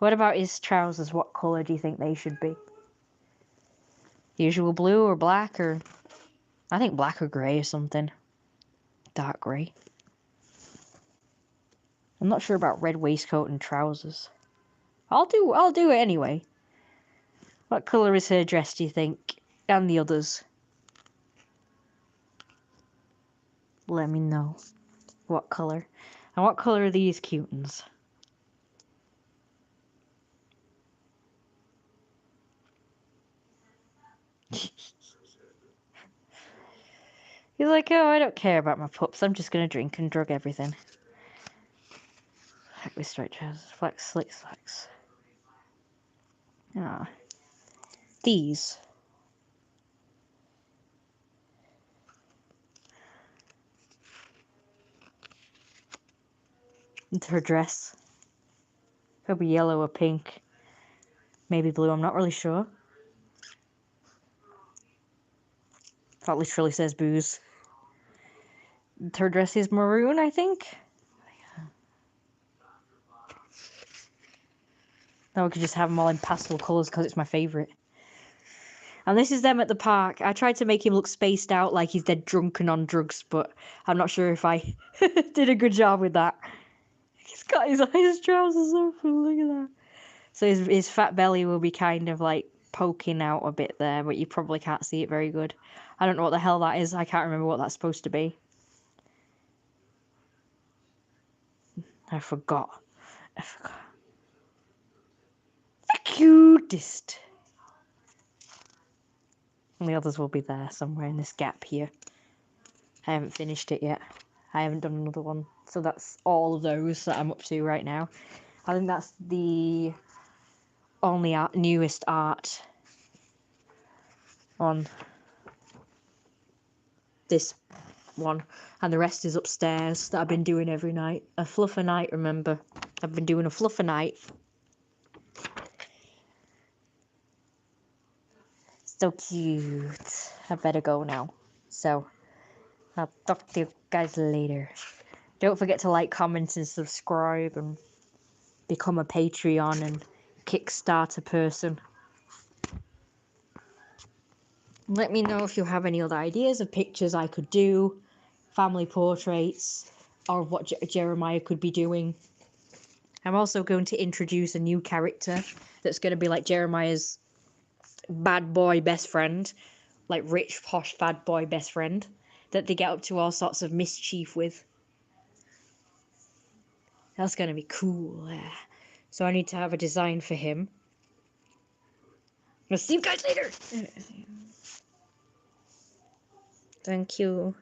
What about his trousers? What colour do you think they should be? Usual blue or black, or I think black or grey or something. Dark grey. I'm not sure about red waistcoat and trousers. I'll do it anyway. What colour is her dress, do you think? And the others? Let me know. What colour? And what colour are these cutins? He's like, oh, I don't care about my pups. I'm just gonna drink and drug everything. Heck with straight trousers, flex, slick slacks. Ah. These. And her dress. Could be yellow or pink. Maybe blue, I'm not really sure. That literally says booze. Her dress is maroon, I think. Now we could just have them all in pastel colours because it's my favourite. And this is them at the park. I tried to make him look spaced out like he's dead drunk and on drugs, but I'm not sure if I did a good job with that. He's got his trousers open, look at that. So his fat belly will be kind of like poking out a bit there, but you probably can't see it very good. I don't know what the hell that is. I can't remember what that's supposed to be. I forgot. The cutest. And the others will be there somewhere in this gap here. I haven't finished it yet. I haven't done another one. So that's all of those that I'm up to right now. I think that's the only newest art on this one. And the rest is upstairs that I've been doing every night. A fluff a night, remember. I've been doing a fluff a night. So cute. I better go now. So, I'll talk to you guys later. Don't forget to like, comment, and subscribe, and become a Patreon and Kickstarter person. Let me know if you have any other ideas of pictures I could do, family portraits, or what Jeremiah could be doing. I'm also going to introduce a new character that's going to be like Jeremiah's bad boy best friend, like rich, posh, bad boy best friend, that they get up to all sorts of mischief with. That's going to be cool. So I need to have a design for him. I'll see you guys later. Thank you.